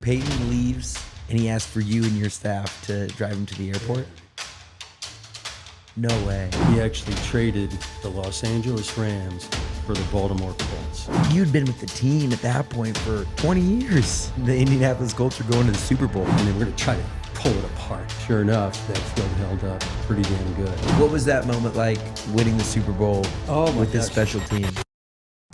Peyton leaves and he asks for you and your staff to drive him to the airport? No way. He actually traded the Los Angeles Rams for the Baltimore Colts. You'd been with the team at that point for 20 years. The Indianapolis Colts are going to the Super Bowl. And they were going to try to pull it apart. Sure enough, that field held up pretty damn good. What was that moment like, winning the Super Bowl with this special team?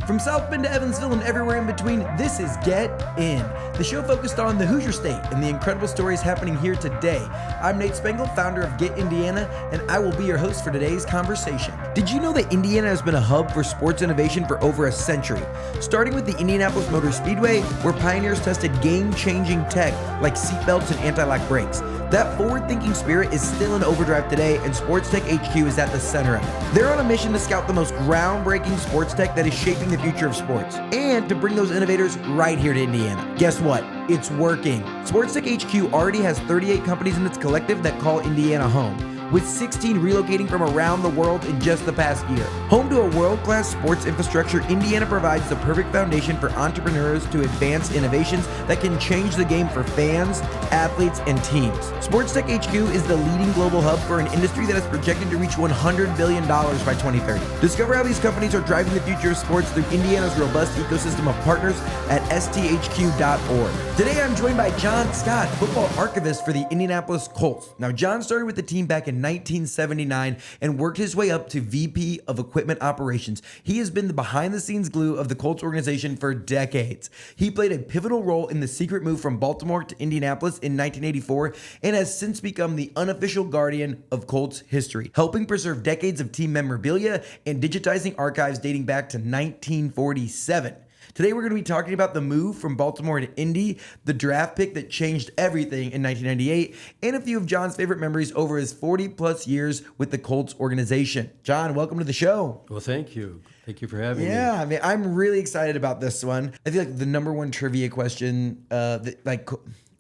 From South Bend to Evansville and everywhere in between, this is Get In, the show focused on the Hoosier State and the incredible stories happening here today. I'm Nate Spengel, founder of Get Indiana, and I will be your host for today's conversation. Did you know that Indiana has been a hub for sports innovation for over a century? Starting with the Indianapolis Motor Speedway, where pioneers tested game-changing tech like seatbelts and anti-lock brakes. That forward-thinking spirit is still in overdrive today, and Sports Tech HQ is at the center of it. They're on a mission to scout the most groundbreaking sports tech that is shaping the future of sports, and to bring those innovators right here to Indiana. Guess what? It's working. Sports Tech HQ already has 38 companies in its collective that call Indiana home, with 16 relocating from around the world in just the past year. Home to a world-class sports infrastructure, Indiana provides the perfect foundation for entrepreneurs to advance innovations that can change the game for fans, athletes, and teams. Sports Tech HQ is the leading global hub for an industry that is projected to reach $100 billion by 2030. Discover how these companies are driving the future of sports through Indiana's robust ecosystem of partners at sthq.org. Today I'm joined by Jon Scott, football archivist for the Indianapolis Colts. Now, Jon started with the team back in 1979 and worked his way up to VP of Equipment Operations. He has been the behind-the-scenes glue of the Colts organization for decades. He played a pivotal role in the secret move from Baltimore to Indianapolis in 1984 and has since become the unofficial guardian of Colts history, helping preserve decades of team memorabilia and digitizing archives dating back to 1947. Today, we're going to be talking about the move from Baltimore to Indy, the draft pick that changed everything in 1998, and a few of Jon's favorite memories over his 40-plus years with the Colts organization. Jon, welcome to the show. Well, thank you. Thank you for having me. Yeah, I mean, I'm really excited about this one. I feel like the number one trivia question, if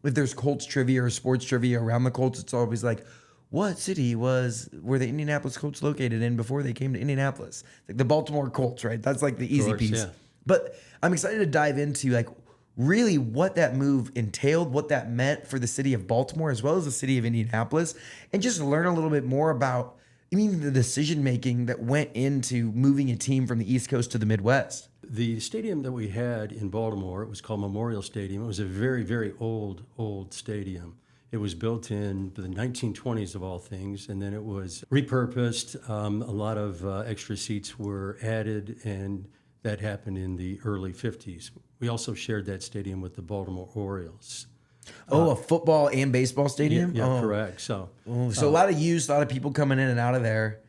there's Colts trivia or sports trivia around the Colts, it's always like, what city were the Indianapolis Colts located in before they came to Indianapolis? Like the Baltimore Colts, right? That's like the easy piece. Yeah. But I'm excited to dive into like really what that move entailed, what that meant for the city of Baltimore as well as the city of Indianapolis, and just learn a little bit more about the decision making that went into moving a team from the East Coast to the Midwest. The stadium that we had in Baltimore, it was called Memorial Stadium. It was a very, very old stadium. It was built in the 1920s of all things, and then it was repurposed. A lot of extra seats were added, and that happened in the early 50s. We also shared that stadium with the Baltimore Orioles. A football and baseball stadium? Yeah, correct. So a lot of use, a lot of people coming in and out of there.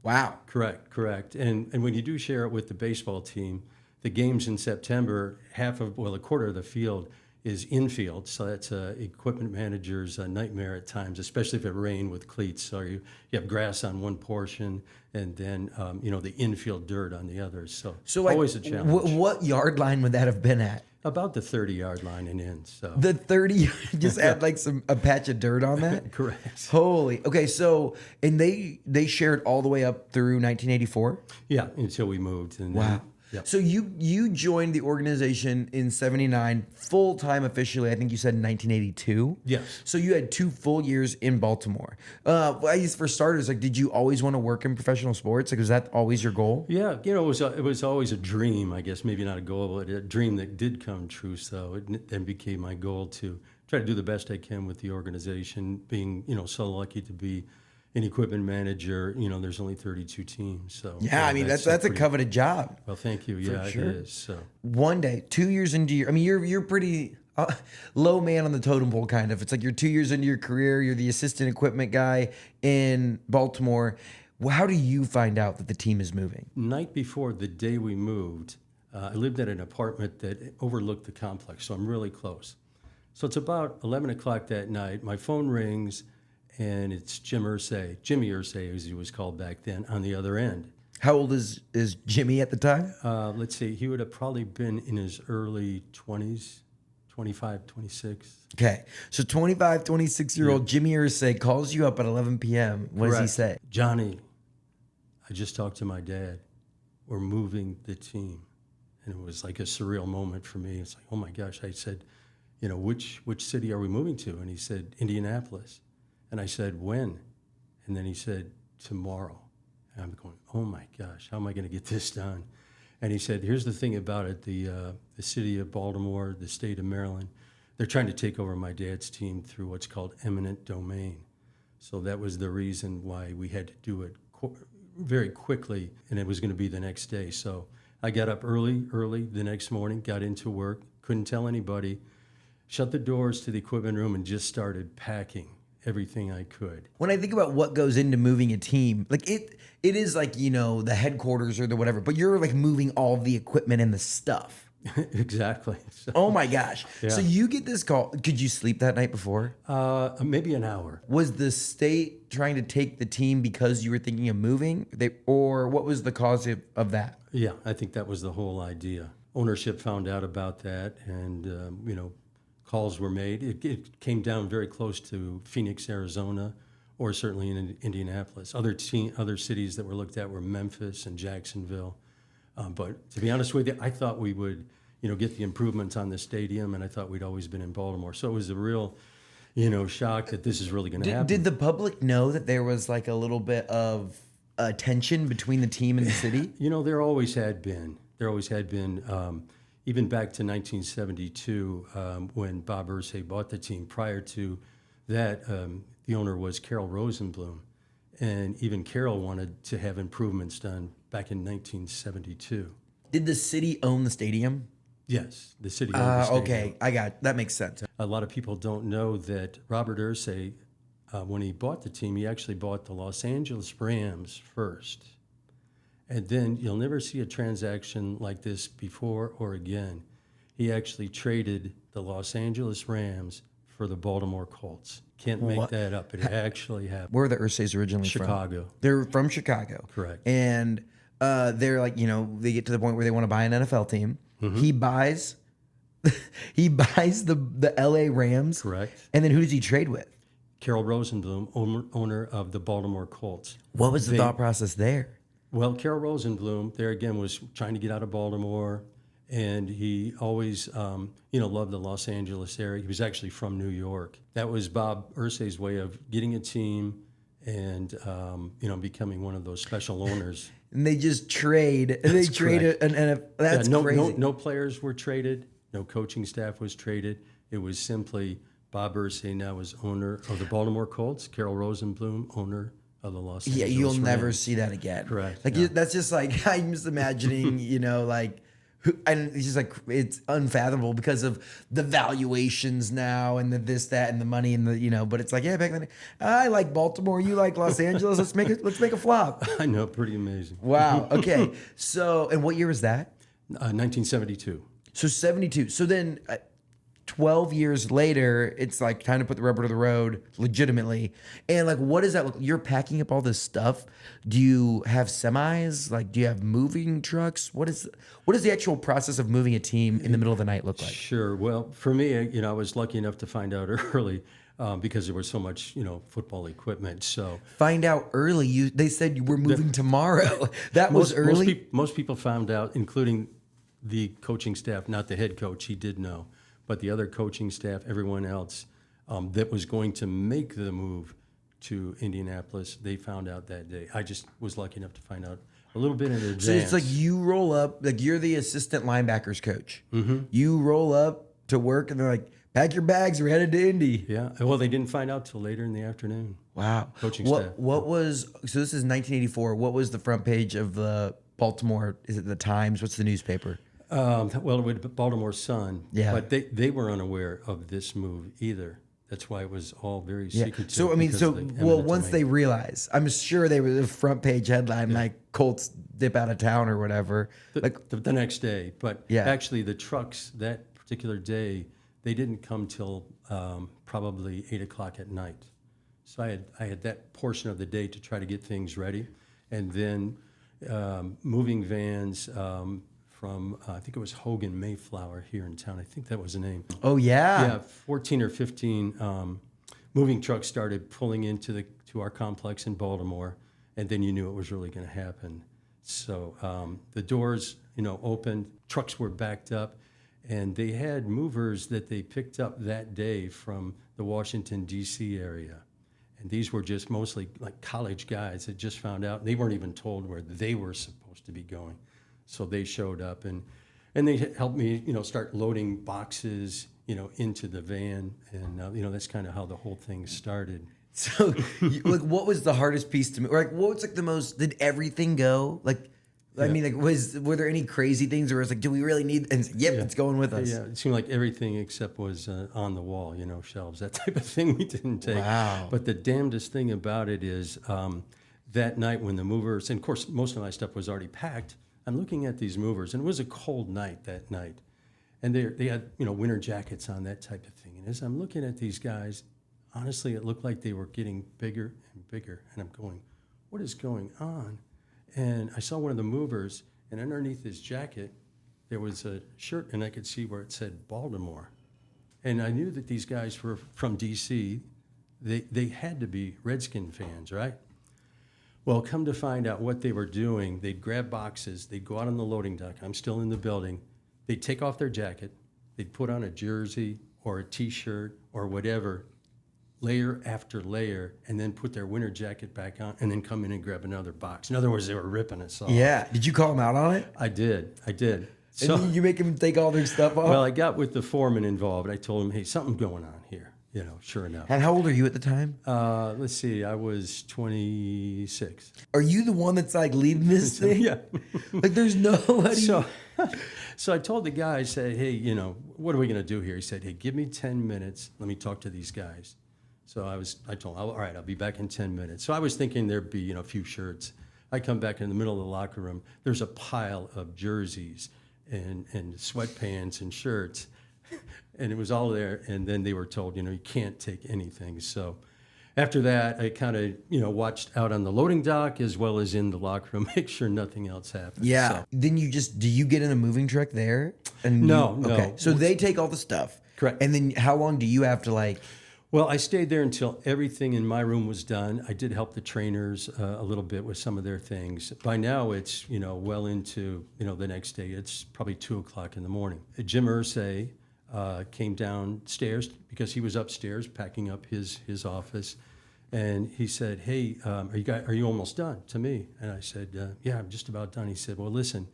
Wow. Correct. And when you do share it with the baseball team, the games in September, a quarter of the field is infield, so that's equipment manager's nightmare at times, especially if it rained with cleats. So you have grass on one portion, and then the infield dirt on the other. So always a challenge. What yard line would that have been at? About the 30-yard line and in. So the 30, just add like a patch of dirt on that. Correct. Holy. Okay, so and they shared all the way up through 1984. Yeah, until we moved. And wow. Then, yep. So you joined the organization in 79, full-time officially, I think you said in 1982? Yes. So you had 2 full years in Baltimore. I guess for starters, like, did you always want to work in professional sports? Like, was that always your goal? Yeah, it was always a dream, I guess, maybe not a goal, but a dream that did come true. So it then became my goal to try to do the best I can with the organization, being, so lucky to be an equipment manager. There's only 32 teams. So yeah, I mean that's a coveted job. Well, thank you. Yeah, sure. It is. So one day, 2 years into you're pretty low man on the totem pole, kind of. It's like you're 2 years into your career. You're the assistant equipment guy in Baltimore. Well, how do you find out that the team is moving? Night before the day we moved, I lived at an apartment that overlooked the complex, so I'm really close. So it's about 11 o'clock that night. My phone rings. And it's Jimmy Irsay, as he was called back then, on the other end. How old is Jimmy at the time? Let's see, he would have probably been in his early 20s, 25, 26. Okay, so 25, 26-year-old Jimmy Irsay calls you up at 11 p.m. What does he say? Johnny, I just talked to my dad. We're moving the team. And it was like a surreal moment for me. It's like, oh my gosh, I said, which city are we moving to? And he said, Indianapolis. And I said, when? And then he said, tomorrow. And I'm going, oh my gosh, how am I going to get this done? And he said, here's the thing about it, the city of Baltimore, the state of Maryland, they're trying to take over my dad's team through what's called eminent domain. So that was the reason why we had to do it very quickly, and it was going to be the next day. So I got up early the next morning, got into work, couldn't tell anybody, shut the doors to the equipment room, and just started packing everything I could. When I think about what goes into moving a team, like it is like, the headquarters or the whatever, but you're like moving all the equipment and the stuff. Exactly. So, oh my gosh. Yeah. So you get this call. Could you sleep that night before? Maybe an hour. Was the state trying to take the team because you were thinking of moving? Or what was the cause of that? Yeah, I think that was the whole idea. Ownership found out about that, and calls were made. It came down very close to Phoenix, Arizona, or certainly in Indianapolis. Other cities that were looked at were Memphis and Jacksonville. But to be honest with you, I thought we would, get the improvements on the stadium, and I thought we'd always been in Baltimore. So it was a real, shock that this is really going to happen. Did the public know that there was like a little bit of tension between the team and the city? There always had been. Even back to 1972, when Bob Irsay bought the team. Prior to that, the owner was Carol Rosenblum. And even Carol wanted to have improvements done back in 1972. Did the city own the stadium? Yes, the city owned the stadium. Okay, that makes sense. A lot of people don't know that Robert Irsay, when he bought the team, he actually bought the Los Angeles Rams first. And then you'll never see a transaction like this before or again. He actually traded the Los Angeles Rams for the Baltimore Colts. Can't make that up. It actually happened. Where are the Ursays originally from? Chicago. They're from Chicago. Correct. And they're like, they get to the point where they want to buy an NFL team. Mm-hmm. He buys the LA Rams. Correct. And then who does he trade with? Carol Rosenblum, owner of the Baltimore Colts. What was the thought process there? Well, Carol Rosenblum, there again, was trying to get out of Baltimore, and he always, loved the Los Angeles area. He was actually from New York. That was Bob Irsay's way of getting a team and, becoming one of those special owners. And they just trade. That's crazy. No players were traded. No coaching staff was traded. It was simply Bob Irsay now is owner of the Baltimore Colts. Carol Rosenblum, owner of the Los Angeles you'll Rams. Never see that again. Correct. That's just like, I'm just imagining, and it's just like, it's unfathomable because of the valuations now and the this, that, and the money and the, but it's like, yeah, back then, I like Baltimore, you like Los Angeles, let's make a flop. I know, pretty amazing. Wow. Okay. So, and what year was that? 1972. So 72. So then 12 years later, it's like time to put the rubber to the road legitimately. And like, what does that look? You're packing up all this stuff. Do you have semis? Like, do you have moving trucks? What is the actual process of moving a team in the middle of the night look like? Sure. Well, for me, I was lucky enough to find out early because there was so much, football equipment. So find out early. They said you were moving tomorrow. That was early. Most people found out, including the coaching staff, not the head coach. He did know. But the other coaching staff, everyone else that was going to make the move to Indianapolis, they found out that day. I just was lucky enough to find out a little bit in advance. So it's like you roll up, like you're the assistant linebackers coach. Mm-hmm. You roll up to work and they're like, pack your bags, we're headed to Indy. Yeah. Well, they didn't find out till later in the afternoon. Wow. Coaching staff. So this is 1984. What was the front page of the Baltimore? Is it the Times? What's the newspaper? Well, it would be Baltimore Sun. Yeah. But they were unaware of this move either. That's why it was all very secretive. So, once they realize, I'm sure they were the front page headline, like Colts dip out of town or whatever. The next day. But actually the trucks that particular day, they didn't come till probably 8 o'clock at night. So I had that portion of the day to try to get things ready. And then moving vans from, I think it was Hogan Mayflower here in town. I think that was the name. Oh, yeah. Yeah, 14 or 15 moving trucks started pulling into our complex in Baltimore, and then you knew it was really going to happen. So the doors, opened, trucks were backed up, And they had movers that they picked up that day from the Washington, D.C. area. And these were just mostly like college guys that just found out. They weren't even told where they were supposed to be going. So they showed up and they helped me, start loading boxes, into the van. And, that's kind of how the whole thing started. So, like, what was the hardest piece to move? Like, what was like the most? Did everything go? Like, I mean, like, were there any crazy things, or was like, do we really need? And it's going with us. Yeah, it seemed like everything except was on the wall, shelves, that type of thing we didn't take. Wow. But the damnedest thing about it is that night when the movers, and of course most of my stuff was already packed. I'm looking at these movers, and it was a cold night that night, and they had winter jackets on, that type of thing. And as I'm looking at these guys, honestly, it looked like they were getting bigger and bigger, and I'm going, what is going on? And I saw one of the movers, and underneath his jacket, there was a shirt, and I could see where it said Baltimore. And I knew that these guys were from D.C. They had to be Redskin fans, right? Well, come to find out what they were doing, they'd grab boxes, they'd go out on the loading dock. I'm still in the building. They'd take off their jacket, they'd put on a jersey or a T-shirt or whatever, layer after layer, and then put their winter jacket back on, and then come in and grab another box. In other words, they were ripping us off. Yeah. Did you call them out on it? I did. So and you make them take all their stuff off? Well, I got with the foreman involved. I told him, hey, something's going on here. Sure enough. And how old are you at the time? Let's see. I was 26. Are you the one that's like leading this thing? Yeah. Like there's nobody. So I told the guy, I said, hey, what are we going to do here? He said, hey, give me 10 minutes. Let me talk to these guys. So I told him, all right, I'll be back in 10 minutes. So I was thinking there'd be, a few shirts. I come back in the middle of the locker room. There's a pile of jerseys and sweatpants and shirts. And it was all there. And then they were told, you can't take anything. So after that, I kind of, watched out on the loading dock as well as in the locker room, make sure nothing else happened. Yeah. So. Then do you get in a moving truck there? No. Okay. So they take all the stuff. Correct. And then how long do you have to like? Well, I stayed there until everything in my room was done. I did help the trainers a little bit with some of their things. By now, it's, well into, the next day. It's probably 2 o'clock in the morning. Jim Irsay came downstairs because he was upstairs packing up his office. And he said, hey, are you almost done, to me? And I said, yeah, I'm just about done. He said, well, listen,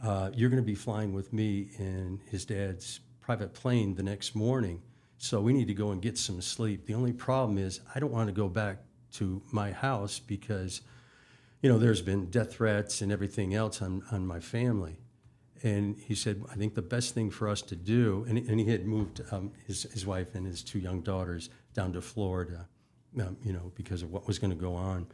you're going to be flying with me in his dad's private plane the next morning. So we need to go and get some sleep. The only problem is I don't want to go back to my house because, there's been death threats and everything else on my family. And he said, I think the best thing for us to do, and he had moved his wife and his 2 young daughters down to Florida, because of what was going to go on.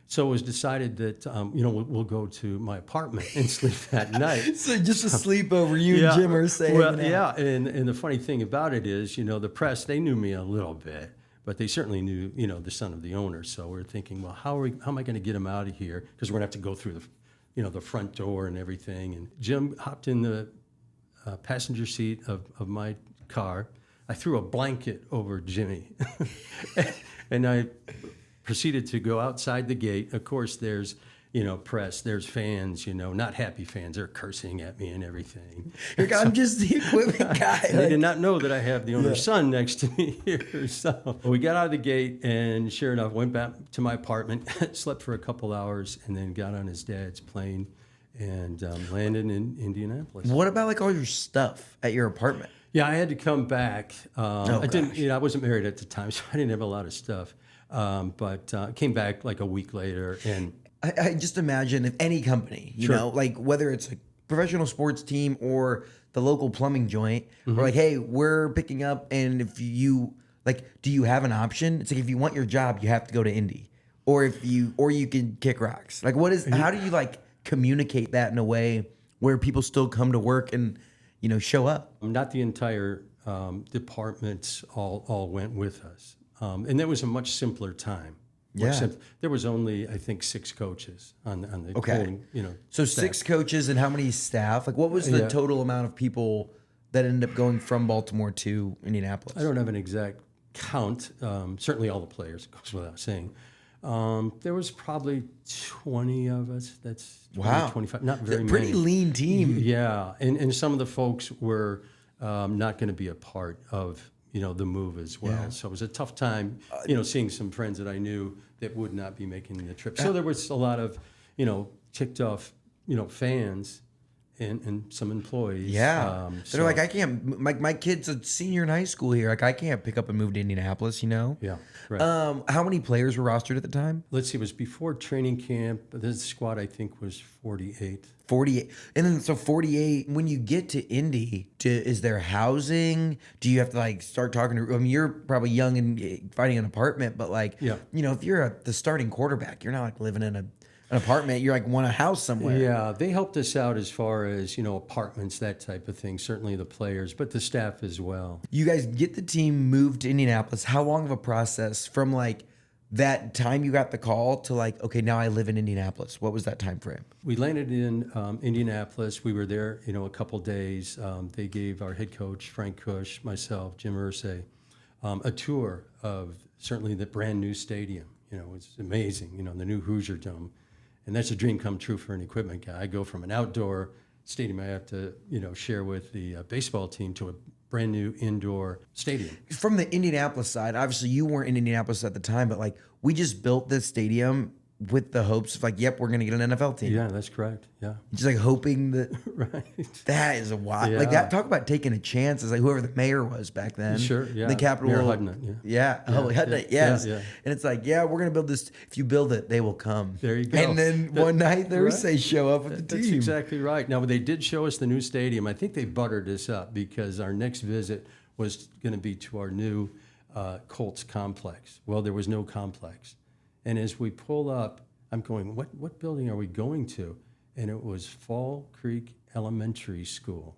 So it was decided that, we'll go to my apartment and sleep that night. So just a sleepover, you and Jim are saying. Well, yeah, and the funny thing about it is, the press, they knew me a little bit, but they certainly knew, the son of the owner. So we're thinking, well, how am I going to get him out of here? Because we're going to have to go through the front door and everything. And Jim hopped in the passenger seat of my car. I threw a blanket over Jimmy, and I proceeded to go outside the gate. Of course, there's, press, there's fans, not happy fans. They're cursing at me and everything. I'm just the equipment guy. They did not know that I have the owner's son next to me here. So we got out of the gate, and sure enough, went back to my apartment, slept for a couple hours, and then got on his dad's plane and landed in Indianapolis. What about like all your stuff at your apartment? Yeah, I had to come back. I didn't. Gosh. I wasn't married at the time, so I didn't have a lot of stuff. But came back like a week later, and I just imagine if any company, like whether it's a professional sports team or the local plumbing joint, we're like, hey, we're picking up, and if you like, do you have an option? It's like if you want your job, you have to go to Indy, or you can kick rocks. Like, how do you like communicate that in a way where people still come to work and show up? Not the entire departments all went with us. And that was a much simpler time. Yeah. There was only, I think, 6 coaches on the Okay. whole, So staff. 6 coaches and how many staff? Like, what was the total amount of people that ended up going from Baltimore to Indianapolis? I don't have an exact count. Certainly all the players, goes without saying. There was probably 20 of us. That's 20, Wow. 25, not very many. Pretty lean team. Yeah, and some of the folks were not going to be a part of the move as well. Yeah. So it was a tough time, seeing some friends that I knew that would not be making the trip. So there was a lot of ticked off fans and some employees. Yeah. They're like, I can't, my kid's a senior in high school here. Like, I can't pick up and move to Indianapolis, Yeah, right. How many players were rostered at the time? Let's see, it was before training camp. This squad, I think, was 48. 48. And then, so 48, when you get to Indy, is there housing? Do you have to like start talking to, I mean, you're probably young and finding an apartment, but like, if you're the starting quarterback, you're not like living in an apartment, you're like want a house somewhere. Yeah, they helped us out as far as, apartments, that type of thing. Certainly the players, but the staff as well. You guys get the team moved to Indianapolis. How long of a process from like that time you got the call to like, okay, now I live in Indianapolis? What was that time frame? We landed in Indianapolis. We were there, a couple days. They gave our head coach, Frank Cush, myself, Jim Irsay, a tour of certainly the brand new stadium. It's amazing, the new Hoosier Dome. And that's a dream come true for an equipment guy. I go from an outdoor stadium I have to, share with the baseball team to a brand new indoor stadium. From the Indianapolis side, obviously you weren't in Indianapolis at the time, but like we just built this stadium with the hopes of like, yep, we're going to get an NFL team. Yeah, that's correct. Yeah. Just like hoping that. Right. That is a wild. Yeah. Like that, talk about taking a chance. It's like whoever the mayor was back then. Sure, yeah. The capital. Mayor Hudnut, yeah. Oh, Hudnut, yes. Yeah. And it's like, yeah, we're going to build this. If you build it, they will come. There you go. And then one night, they say show up with the team. That's exactly right. Now, they did show us the new stadium. I think they buttered us up because our next visit was going to be to our new Colts complex. Well, there was no complex. And as we pull up, I'm going, what building are we going to? And it was Fall Creek Elementary School.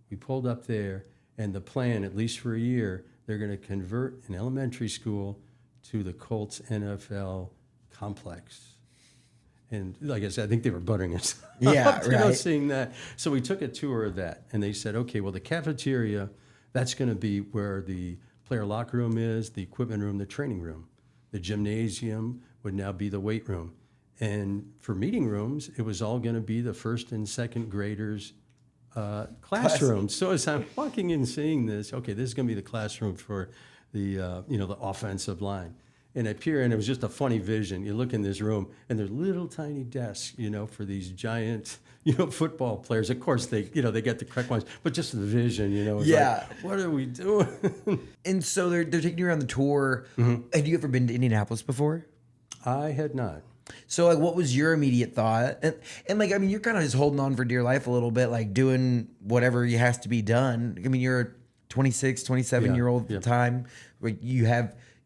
We pulled up there, and the plan, at least for a year, they're going to convert an elementary school to the Colts NFL complex. And like I said, I think they were buttering us up, yeah, right. Seeing that. So we took a tour of that, and they said, okay, well, the cafeteria, that's going to be where the player locker room is, the equipment room, the training room. The gymnasium would now be the weight room. And for meeting rooms, it was all going to be the first and second graders' classrooms. So as I'm walking in seeing this, okay, this is going to be the classroom for the the offensive line. And I peer in, it was just a funny vision. You look in this room, and there's little tiny desks, for these giant, football players. Of course, they get the correct ones, but just the vision, yeah. Like, what are we doing? And so they're taking you around the tour. Mm-hmm. Had you ever been to Indianapolis before? I had not. So, like, what was your immediate thought? And like, I mean, you're kind of just holding on for dear life a little bit, like doing whatever has to be done. I mean, you're a 26, 27-year-old at the time. Like,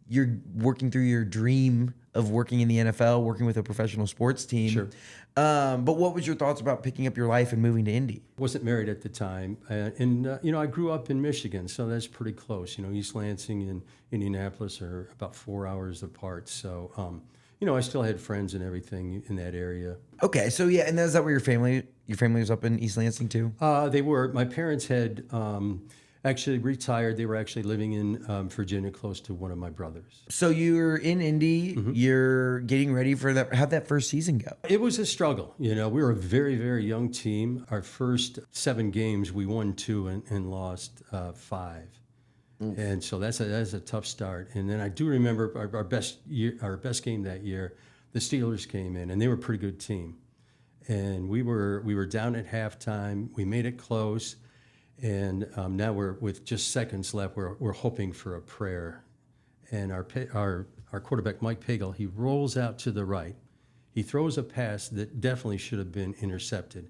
you're working through your dream of working in the NFL, working with a professional sports team. Sure. But what was your thoughts about picking up your life and moving to Indy? Wasn't married at the time. And I grew up in Michigan, so that's pretty close. East Lansing and Indianapolis are about 4 hours apart. So, I still had friends and everything in that area. Okay, so yeah, and is that where your family was up in East Lansing too? They were. My parents had actually retired. They were actually living in Virginia, close to one of my brothers. So you're in Indy. Mm-hmm. You're getting ready for that. How'd that first season go? It was a struggle. We were a very, very young team. Our first 7 games, we won 2 and lost 5. Oof. And so that's a tough start. And then I do remember our best game that year. The Steelers came in, and they were a pretty good team. And we were down at halftime. We made it close, and now we're with just seconds left. We're hoping for a prayer, and our quarterback Mike Pagel, he rolls out to the right. He throws a pass that definitely should have been intercepted.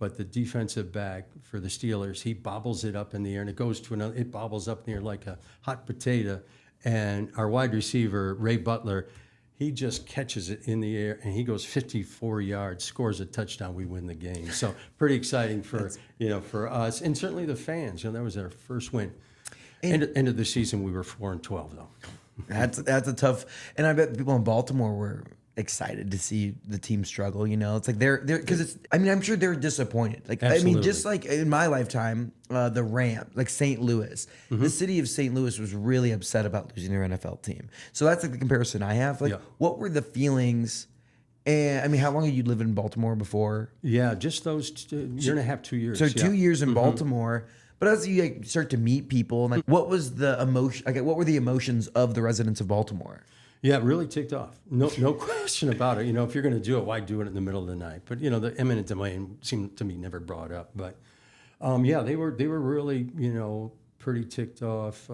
But the defensive back for the Steelers, he bobbles it up in the air, and it goes to another. It bobbles up in the air like a hot potato. And our wide receiver, Ray Butler, he just catches it in the air, and he goes 54 yards, scores a touchdown. We win the game. So pretty exciting for us, and certainly the fans. That was our first win. End of the season, we were 4-12 though. That's a tough. And I bet people in Baltimore were excited to see the team struggle. It's like they're because it's. I mean, I'm sure they're disappointed. Like, absolutely. I mean, just like in my lifetime, the Rams, like St. Louis, mm-hmm. the city of St. Louis was really upset about losing their NFL team. So that's like the comparison I have. Like, what were the feelings? And I mean, how long had you lived in Baltimore before? Yeah, just those year and a half, 2 years. So 2 years in mm-hmm. Baltimore. But as you like, start to meet people, like, what was the emotion? Like, what were the emotions of the residents of Baltimore? Yeah, it really ticked off. No question about it. If you're going to do it, why do it in the middle of the night? But the eminent domain seemed to me never brought up. But yeah, they were really pretty ticked off,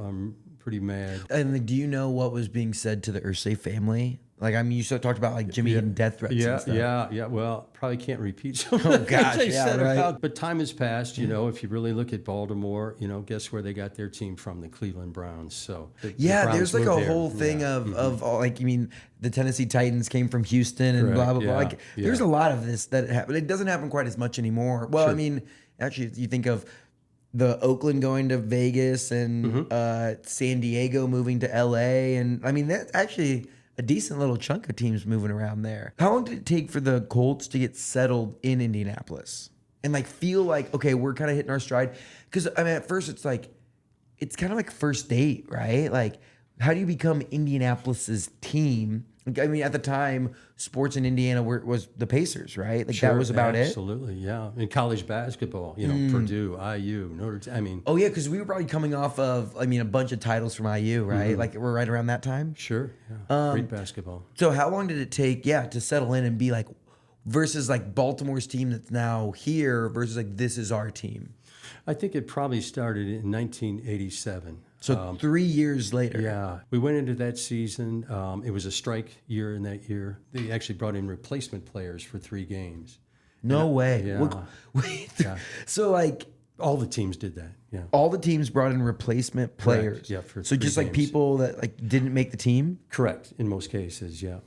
pretty mad. And like, do you know what was being said to the Irsay family? Like, I mean, you sort of talked about like Jimmy and death threats. Yeah, and stuff. yeah. Well, probably can't repeat some of the things gosh, they yeah, said right. about. But time has passed. If you really look at Baltimore, guess where they got their team from? The Cleveland Browns. So the Browns there's like a moved there. whole thing Yeah. of all, like, you mean the Tennessee Titans came from Houston and Correct, blah blah blah. yeah, Like, yeah. there's a lot of this that happen. It doesn't happen quite as much anymore. Well, I Sure. mean, actually, you think of the Oakland going to Vegas and San Diego moving to LA, and I mean that's actually a decent little chunk of teams moving around there. How long did it take for the Colts to get settled in Indianapolis and like feel like, okay, we're kind of hitting our stride? Because I mean, at first it's like, it's kind of like first date, right? Like, how do you become Indianapolis's team? Like, I mean, at the time, sports in Indiana was the Pacers, right? Like, that was about it. Absolutely, yeah. In college basketball, Purdue, IU, Notre Dame. I mean, Oh yeah, because we were probably coming off of, I mean, a bunch of titles from IU, right? Like, we're right around that time. sure, yeah. Great basketball. So how long did it take, to settle in and be like, versus like Baltimore's team that's now here versus like this is our team? I think it probably started in 1987. So 3 years later. Yeah, we went into that season. It was a strike year in that year. They actually brought in replacement players for 3 games. No way. Yeah. Wait. Yeah. So like All the teams did that. Yeah. all the teams brought in replacement players. Yeah, for so 3 just like games. people that like didn't make the team. Correct. In most cases, yeah.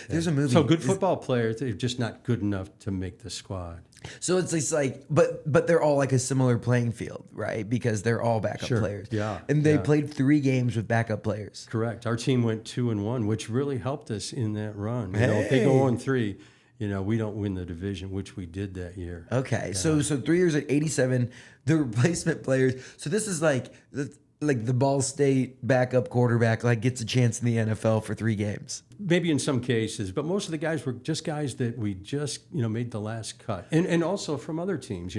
There's a movie. So good football players, they're just not good enough to make the squad. So it's like, but they're all like a similar playing field, right? Because they're all backup Sure. players. Yeah, And they yeah. played 3 games with backup players. Correct. Our team went 2-1, which really helped us in that run. If they go on 3, we don't win the division, which we did that year. Okay. So 3 years at 87, the replacement players. So this is like the Ball State backup quarterback like gets a chance in the NFL for 3 games. Maybe in some cases, but most of the guys were just guys that we just made the last cut, and also from other teams.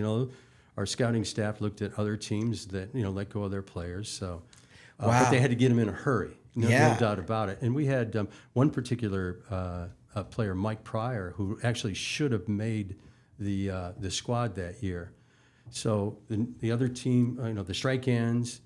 Our scouting staff looked at other teams that let go of their players. So, but they had to get them in a hurry. No doubt about it. And we had one particular player, Mike Pryor, who actually should have made the squad that year. So the other team, the strike ends.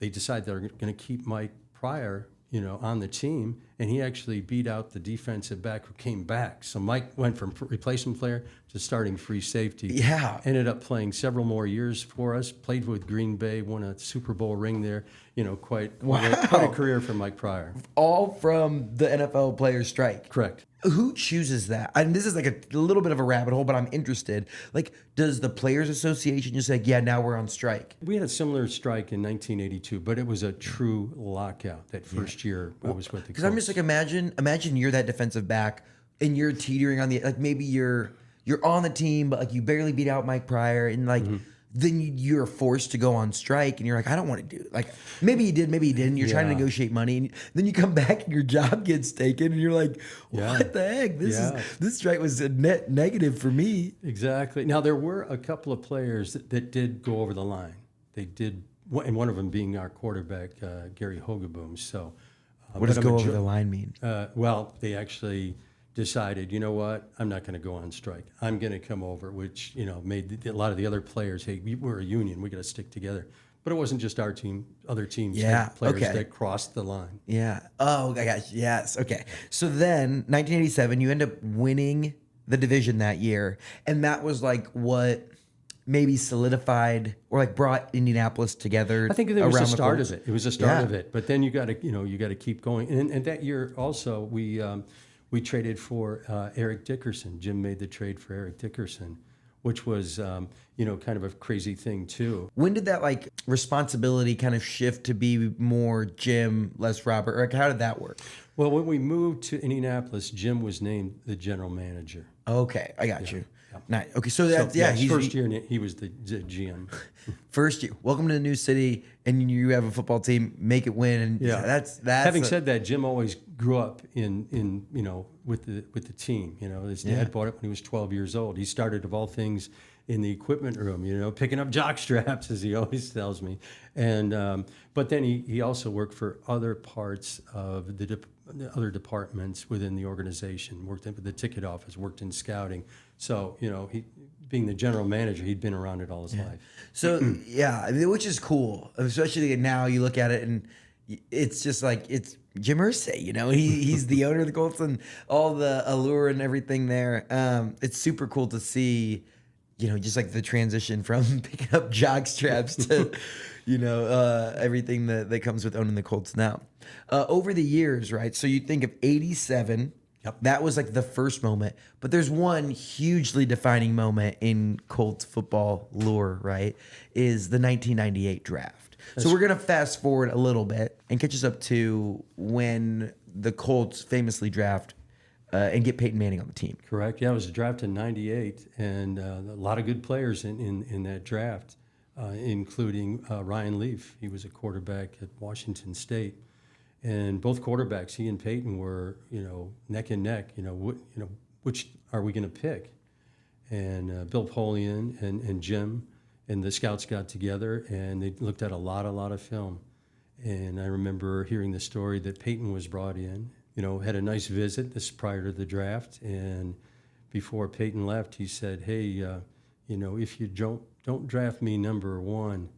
They decide they're going to keep Mike Pryor, on the team, and he actually beat out the defensive back who came back. So Mike went from replacement player to starting free safety. Yeah. Ended up playing several more years for us. Played with Green Bay, won a Super Bowl ring there. Quite a career for Mike Pryor. All from the NFL players strike. Correct. Who chooses that? And this is like a little bit of a rabbit hole, but I'm interested. Like, does the Players Association just like, yeah, now we're on strike? We had a similar strike in 1982, but it was a true lockout that first year I was with the Because I'm Colts. just like, imagine you're that defensive back and you're teetering on the, like maybe you're on the team, but like you barely beat out Mike Pryor and like, then you're forced to go on strike and you're like, I don't want to do it. Like maybe you did, maybe you didn't. You're trying to negotiate money. And then you come back and your job gets taken and you're like, what the heck? This strike was a net negative for me. Exactly. Now, there were a couple of players that did go over the line. They did, and one of them being our quarterback, Gary Hogeboom. So, What does go over the line mean? Well, they actually decided, you know what, I'm not going to go on strike. I'm going to come over, which, made a lot of the other players, hey, we're a union, we got to stick together. But it wasn't just our team, other teams had players that crossed the line. Yeah. Oh, I got you. Yes. Okay. So then 1987, you end up winning the division that year. And that was like what maybe solidified or like brought Indianapolis together. I think it was the start Colts. of it. It was the start of it. But then you got to keep going. And that year also, we traded for Eric Dickerson. Jim made the trade for Eric Dickerson, which was, kind of a crazy thing too. When did that like responsibility kind of shift to be more Jim, less Robert? Or like, how did that work? Well, when we moved to Indianapolis, Jim was named the general manager. Okay, I got you. Yeah. Nice. Okay, so that's his first year he was the GM. First year, welcome to the new city, and you have a football team, make it win, and that's. Having said that, Jim always grew up in with the team. His dad bought it when he was 12 years old. He started of all things in the equipment room, picking up jock straps, as he always tells me. And but then he also worked for other parts of the other departments within the organization. Worked in the ticket office, worked in scouting. So he, being the general manager, he'd been around it all his life. So which is cool, especially now you look at it and it's just like it's Jim Irsay, he's the owner of the Colts and all the allure and everything there. It's super cool to see, just like the transition from picking up jock straps to, everything that comes with owning the Colts now. Over the years, right? So you think of 87. Yep. That was like the first moment, but there's one hugely defining moment in Colts football lore, right? Is the 1998 draft. So we're going to fast forward a little bit and catch us up to when the Colts famously draft and get Peyton Manning on the team. Correct. Yeah, it was a draft in '98, and a lot of good players in that draft, including Ryan Leaf. He was a quarterback at Washington State. And both quarterbacks, he and Peyton, were neck and neck. Which are we going to pick? And Bill Polian and Jim and the scouts got together and they looked at a lot of film. And I remember hearing the story that Peyton was brought in. Had a nice visit this prior to the draft, and before Peyton left, he said, "Hey, if you don't draft me number 1.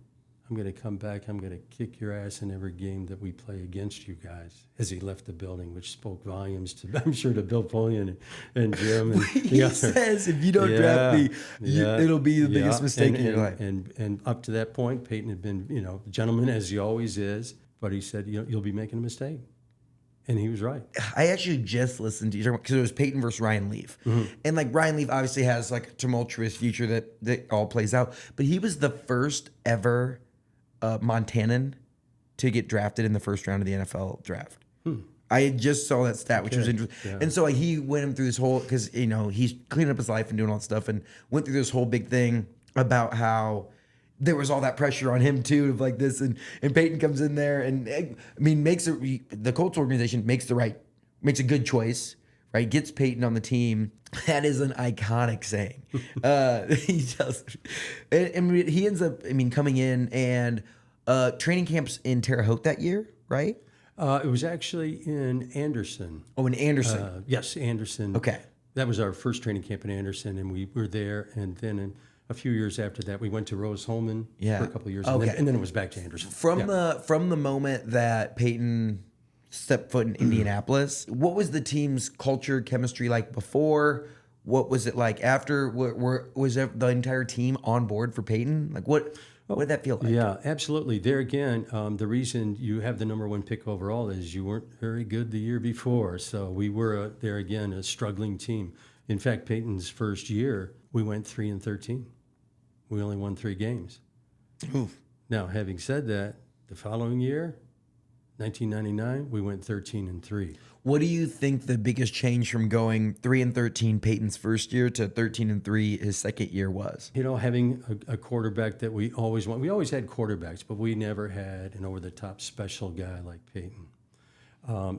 I'm going to come back. I'm going to kick your ass in every game that we play against you guys," as he left the building, which spoke volumes to, I'm sure, to Bill Polian and Jim. And he says, if you don't draft me, it'll be the biggest mistake in your life. And up to that point, Peyton had been, the gentleman as he always is, but he said, you'll be making a mistake. And he was right. I actually just listened to you because it was Peyton versus Ryan Leaf. Mm-hmm. And like Ryan Leaf obviously has like a tumultuous future that all plays out, but he was the first ever Montanan to get drafted in the first round of the NFL draft. I just saw that stat, which was interesting. Yeah. And so like he went through this whole, because he's cleaning up his life and doing all that stuff, and went through this whole big thing about how there was all that pressure on him too, of like this, and Peyton comes in there and the Colts organization makes a good choice, right? Gets Peyton on the team. That is an iconic saying. He does, and he ends up, coming in and training camps in Terre Haute that year, right? It was actually in Anderson. Oh, in Anderson. Yes, Anderson. Okay. That was our first training camp in Anderson, and we were there. And then a few years after that, we went to Rose-Hulman for a couple of years, and then it was back to Anderson. From the moment that Peyton stepped foot in Indianapolis, what was the team's culture, chemistry like before? What was it like after? Was the entire team on board for Peyton? Like what did that feel like? Yeah, absolutely. There again, the reason you have the number 1 pick overall is you weren't very good the year before. So we were there again, a struggling team. In fact, Peyton's first year, we went 3-13. We only won 3 games. Oof. Now, having said that, the following year, 1999, we went 13-3. What do you think the biggest change from going 3-13 Peyton's first year to 13-3 his second year was? Having a quarterback that we always want. We always had quarterbacks, but we never had an over-the-top special guy like Peyton.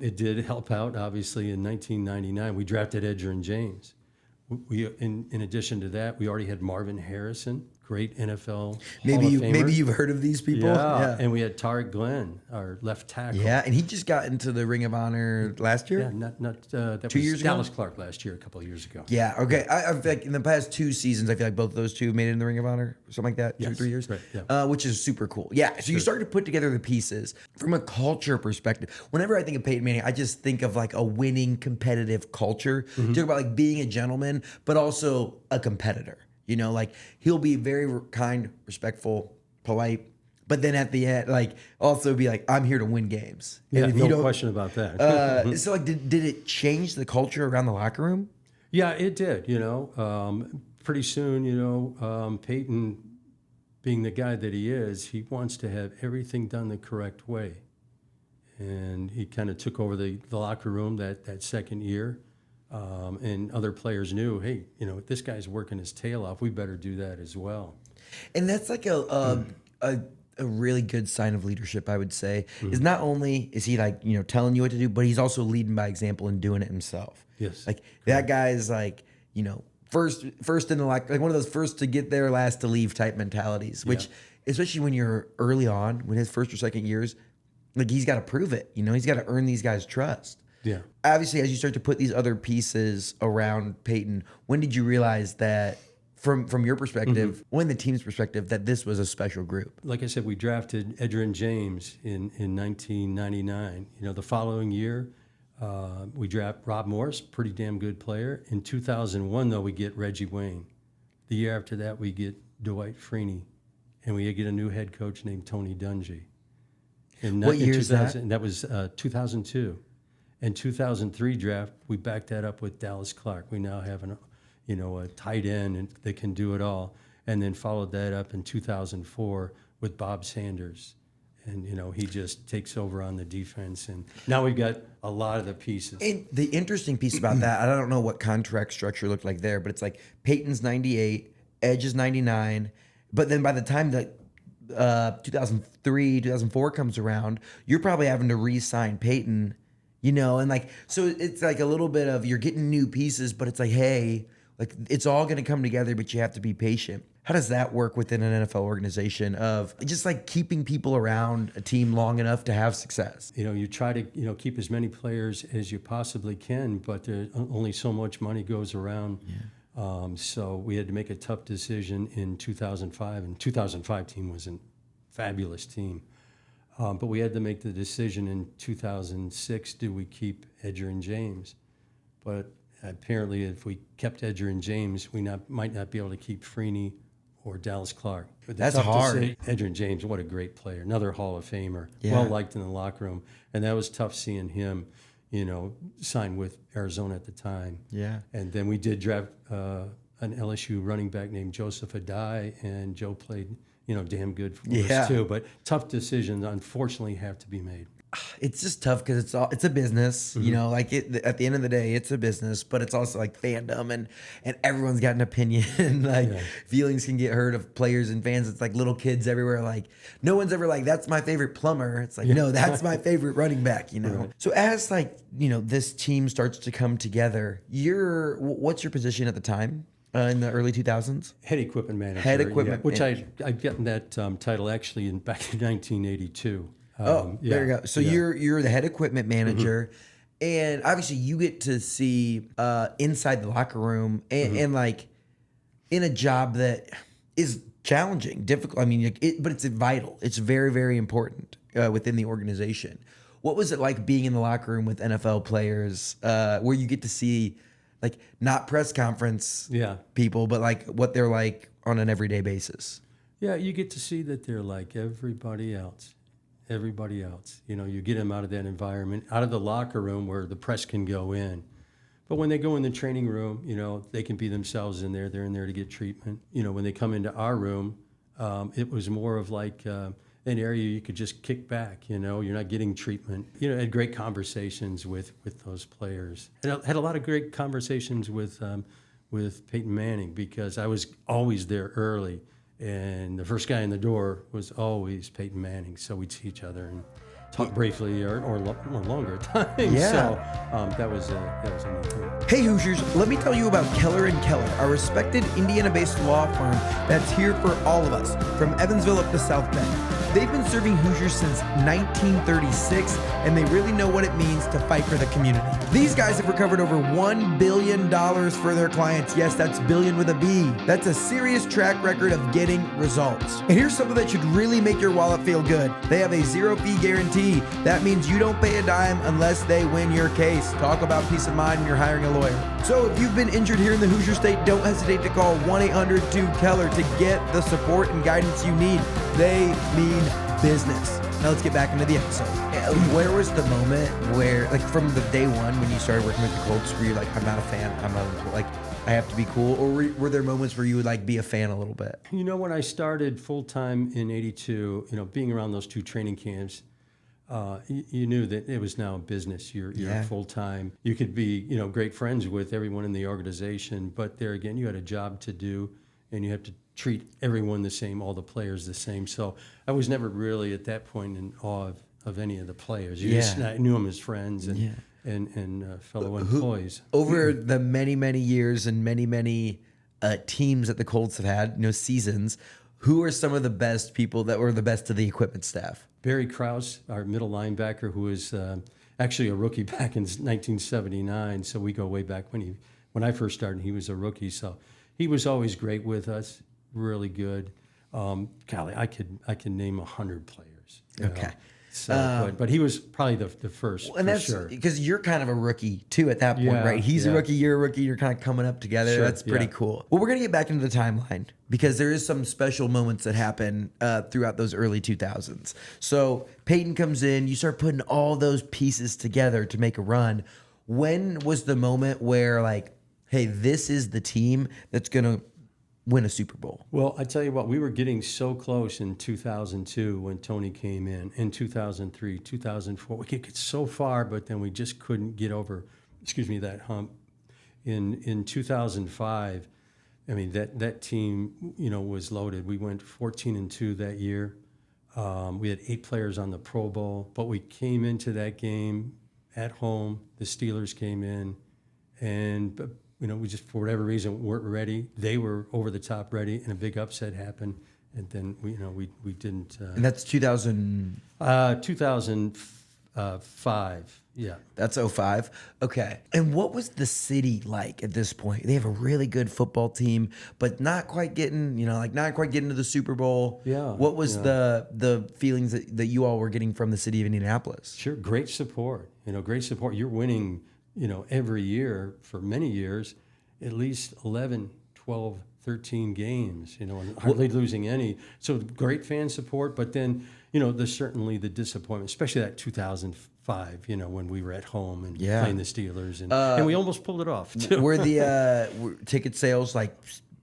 It did help out, obviously, in 1999. We drafted Edgerrin James. In addition to that, we already had Marvin Harrison, great NFL Hall of Famer. Maybe you've heard of these people. Yeah. And we had Tarek Glenn, our left tackle. Yeah, and he just got into the Ring of Honor last year. Yeah, that 2 was years Dallas ago? Clark last year, a couple of years ago. Yeah, okay. I feel like in the past 2 seasons, I feel like both of those two made it in the Ring of Honor, something like that, Yes, 2 or 3 years, right, yeah. Which is super cool. Yeah, so you start to put together the pieces from a culture perspective. Whenever I think of Peyton Manning, I just think of like a winning, competitive culture. Mm-hmm. You talk about like being a gentleman, but also a competitor. Like he'll be very kind, respectful, polite, but then at the end, like also be like, I'm here to win games. Yeah, no question about that. So like, did it change the culture around the locker room? Yeah, it did. Pretty soon, Peyton, being the guy that he is, he wants to have everything done the correct way, and he kind of took over the locker room that second year. And other players knew, hey, this guy's working his tail off. We better do that as well. And that's like a really good sign of leadership, I would say. Mm-hmm. Is not only is he like telling you what to do, but he's also leading by example and doing it himself. Yes, like that guy is like first in the like one of those first to get there, last to leave type mentalities, which especially when you're early on, when his first or second years, like he's got to prove it, he's got to earn these guys' trust. Yeah. Obviously, as you start to put these other pieces around Peyton, when did you realize that from your perspective, when the team's perspective, that this was a special group? Like I said, we drafted Edgerrin James in 1999. The following year, we draft Rob Morris, pretty damn good player. In 2001, though, we get Reggie Wayne. The year after that, we get Dwight Freeney, and we get a new head coach named Tony Dungy. What year is that? And that was 2002. In 2003 draft, we backed that up with Dallas Clark. We now have a tight end and that can do it all. And then followed that up in 2004 with Bob Sanders. And, he just takes over on the defense. And now we've got a lot of the pieces. And the interesting piece about that, I don't know what contract structure looked like there, but it's like Peyton's 98, Edge is 99. But then by the time that 2003, 2004 comes around, you're probably having to re-sign Peyton, and like, so it's like a little bit of you're getting new pieces, but it's like, hey, like it's all going to come together, but you have to be patient. How does that work within an NFL organization of just like keeping people around a team long enough to have success? You try to, keep as many players as you possibly can, but only so much money goes around. Yeah. So we had to make a tough decision in 2005, and 2005 team was a fabulous team. But we had to make the decision in 2006, do we keep Edgerrin James? But apparently if we kept Edgerrin James, we might not be able to keep Freeney or Dallas Clark. But that's hard. Edgerrin James, what a great player. Another Hall of Famer, yeah. Well-liked in the locker room. And that was tough seeing him, sign with Arizona at the time. Yeah. And then we did draft an LSU running back named Joseph Adai, and Joe played damn good for us too. But tough decisions, unfortunately, have to be made. It's just tough because it's a business, like at the end of the day, it's a business, but it's also like fandom and everyone's got an opinion. Feelings can get hurt of players and fans. It's like little kids everywhere. Like no one's ever like, that's my favorite plumber. It's like, no, that's my favorite running back, Right. So as like, this team starts to come together, what's your position at the time? In the early 2000s? Head equipment manager. Head equipment. Which I've gotten that title actually back in 1982. There you go. So you're the head equipment manager, and obviously you get to see inside the locker room and like in a job that is challenging, difficult. I mean, but it's vital. It's very, very important within the organization. What was it like being in the locker room with NFL players, where you get to see like not press conference people, but like what they're like on an everyday basis? Yeah, you get to see that they're like everybody else. Everybody else. You get them out of that environment, out of the locker room where the press can go in. But when they go in the training room, they can be themselves in there. They're in there to get treatment. When they come into our room, it was more of like an area you could just kick back. You're not getting treatment. I had great conversations with those players. And I had a lot of great conversations with Peyton Manning because I was always there early. And the first guy in the door was always Peyton Manning. So we'd see each other and talk briefly or longer at times. Yeah. So that was a neat thing. Hey Hoosiers, let me tell you about Keller & Keller, a respected Indiana-based law firm that's here for all of us, from Evansville up to South Bend. They've been serving Hoosiers since 1936, and they really know what it means to fight for the community. These guys have recovered over $1 billion for their clients. Yes, that's billion with a B. That's a serious track record of getting results. And here's something that should really make your wallet feel good. They have a zero-fee guarantee. That means you don't pay a dime unless they win your case. Talk about peace of mind when you're hiring a lawyer. So if you've been injured here in the Hoosier State, don't hesitate to call 1-800-2-KELLER to get the support and guidance you need. They mean business. Now let's get back into the episode. Where was the moment where, like from the day one when you started working with the Colts, where you're like, I'm not a fan, I have to be cool? Or were there moments where you would like be a fan a little bit? When I started full-time in 82, being around those two training camps, you knew that it was now a business. You're full-time. You could be, great friends with everyone in the organization, but there again, you had a job to do, and you have to treat everyone the same, all the players the same. So I was never really at that point in awe of any of the players. I knew them as friends, and and fellow employees. Over the many, many years and many, many teams that the Colts have had, seasons, who are some of the best people that were the best to the equipment staff? Barry Krause, our middle linebacker, who was actually a rookie back in 1979. So we go way back when I first started. He was a rookie, so he was always great with us. Really good. Golly, I could name 100 players. Okay. So, but he was probably the first, and that's sure. because you're kind of a rookie too at that point, Yeah, right? He's a yeah. rookie, you're a rookie, you're kind of coming up together. Sure, That's pretty yeah. cool. Well, we're gonna get back into the timeline because there is some special moments that happen throughout those early 2000s. So Peyton comes in, you start putting all those pieces together to make a run. When was the moment where like, hey, this is the team that's gonna win a Super Bowl? Well, I tell you what, we were getting so close in 2002 when Tony came in 2003, 2004. We could get so far, but then we just couldn't get over, that hump. In 2005, I mean, that team, was loaded. We went 14-2 that year. We had 8 players on the Pro Bowl, but we came into that game at home. The Steelers came in, and we just, for whatever reason, weren't ready. They were over the top ready, and a big upset happened. And then we didn't. And that's 2000. 2005. Yeah. That's 05. Okay. And what was the city like at this point? They have a really good football team, but not quite getting, not quite getting to the Super Bowl. Yeah. What was the feelings that you all were getting from the city of Indianapolis? Sure. Great support. Great support. You're winning, every year for many years, at least 11, 12, 13 games, and hardly losing any. So great fan support, but then, there's certainly the disappointment, especially that 2005, when we were at home and playing the Steelers, and we almost pulled it off, too. Were were ticket sales like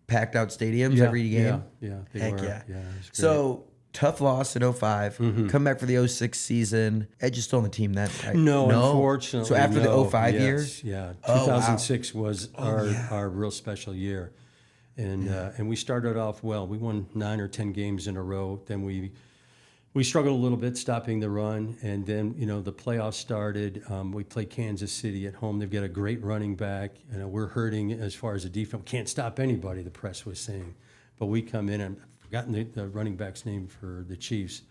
packed out stadiums every game? Yeah, they Heck were. yeah. Yeah, it was great. So tough loss in 05, come back for the 06 season. Edge is still on the team then, right? No, unfortunately. So after the 05 year? Yeah. Oh, 2006 was our real special year. And we started off well. We won 9 or 10 games in a row. Then we struggled a little bit stopping the run. And then, the playoffs started. We played Kansas City at home. They've got a great running back. We're hurting as far as the defense. We can't stop anybody, the press was saying. But we come in, and I've forgotten the running back's name for the Chiefs.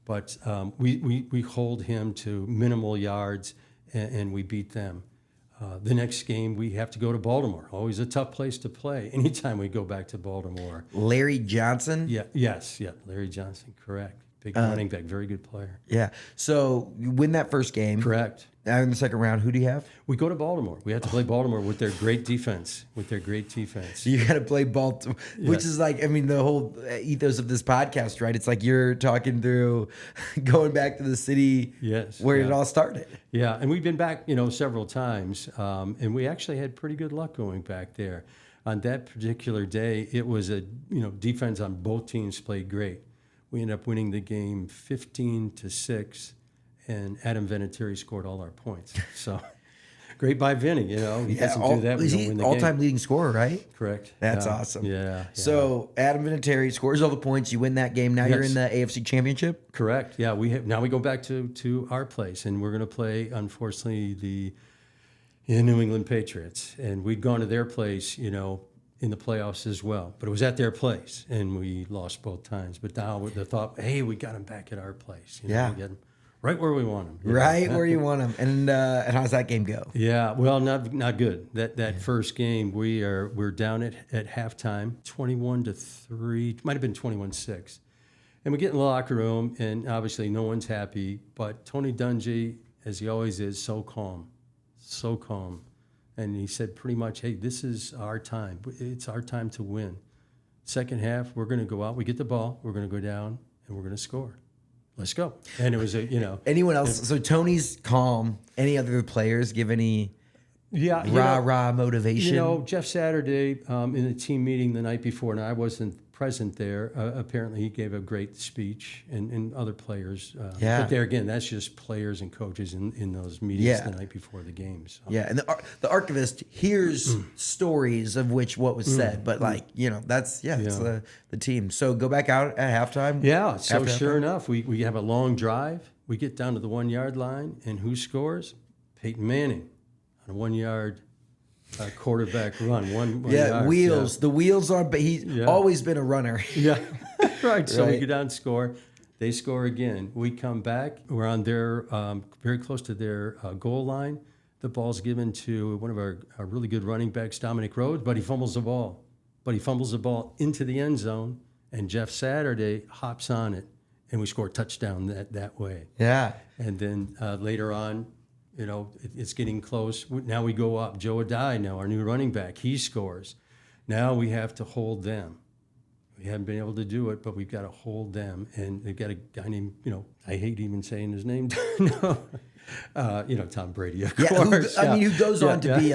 But we hold him to minimal yards, and we beat them. The next game, we have to go to Baltimore. Always a tough place to play. Anytime we go back to Baltimore. Larry Johnson? Yes, Larry Johnson, correct. Big running back, very good player. Yeah. So you win that first game. Correct. Now in the second round, who do you have? We go to Baltimore. We have to play Baltimore with their great defense. You got to play Baltimore, which is like, the whole ethos of this podcast, right? It's like you're talking through going back to the city where it all started. Yeah, and we've been back, several times, and we actually had pretty good luck going back there. On that particular day, it was defense on both teams played great. We ended up winning the game 15-6. And Adam Vinatieri scored all our points. So great by Vinny, He doesn't do that. We don't win the all-time game. leading scorer, right? Correct. That's awesome. Yeah. So Adam Vinatieri scores all the points. You win that game. Now you're in the AFC Championship? Correct. Yeah. Now we go back to our place, and we're going to play, unfortunately, the New England Patriots. And we'd gone to their place, in the playoffs as well. But it was at their place, and we lost both times. But now with the thought, hey, we got them back at our place. We get them right where we want them. Right where you want them. And how's that game go? Yeah, well, not good. That first game, we're down at halftime, 21-3, might have been 21-6. And we get in the locker room, and obviously no one's happy. But Tony Dungy, as he always is, so calm. And he said pretty much, hey, this is our time. It's our time to win. Second half, we're going to go out. We get the ball. We're going to go down, and we're going to score. Let's go. And it was Anyone else? So Tony's calm. Any other players give any rah motivation? Jeff Saturday in the team meeting the night before, and I wasn't present there. Apparently, he gave a great speech, and other players. But there again, that's just players and coaches in those meetings the night before the games. So. Yeah, and the Archivist hears stories of what was said, but that's it's the team. So go back out at halftime. Yeah. So sure enough, we have a long drive. We get down to the 1 yard line, and who scores? Peyton Manning on a 1 yard quarterback run. One Yeah, yard, wheels. The wheels are, but he's always been a runner. Yeah, right. So we Right. go down and score. They score again. We come back. We're on their, very close to their goal line. The ball's given to one of our really good running backs, Dominic Rhodes, but he fumbles the ball. But he fumbles the ball into the end zone, and Jeff Saturday hops on it, and we score a touchdown that way. Yeah. And then later on, it's getting close. Now we go up. Joe Adai, now our new running back, he scores. Now we have to hold them. We haven't been able to do it, but we've got to hold them. And they've got a guy named, I hate even saying his name. No. Tom Brady, of course. Who goes on to be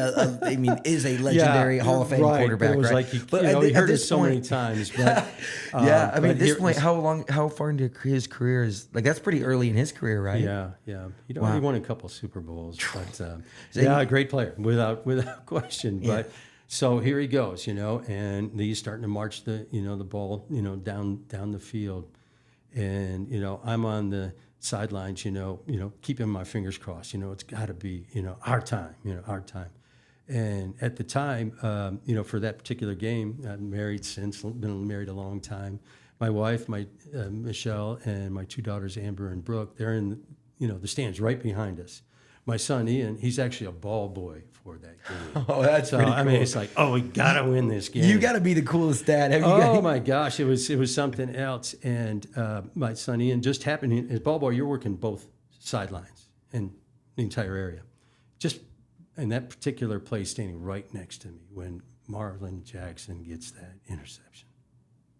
is a legendary Hall of Fame quarterback, it was right? like he heard it so many times. But, at this point, how far into his career is, like, that's pretty early in his career, right? Yeah. He won a couple Super Bowls, but a great player, without question. Yeah. But so here he goes, and he's starting to march the ball, down the field, and I'm on the sidelines, keeping my fingers crossed. It's got to be, our time. And at the time, for that particular game, I'm married since, been married a long time. My wife, Michelle, and my two daughters, Amber and Brooke, they're in, the stands right behind us. My son, Ian, he's actually a ball boy for that game. Oh, that's pretty cool. I mean, it's like, we got to win this game. You got to be the coolest dad. My gosh, it was something else. And my son, Ian, just happened, as ball boy, you're working both sidelines and the entire area. Just in that particular play, standing right next to me when Marlon Jackson gets that interception.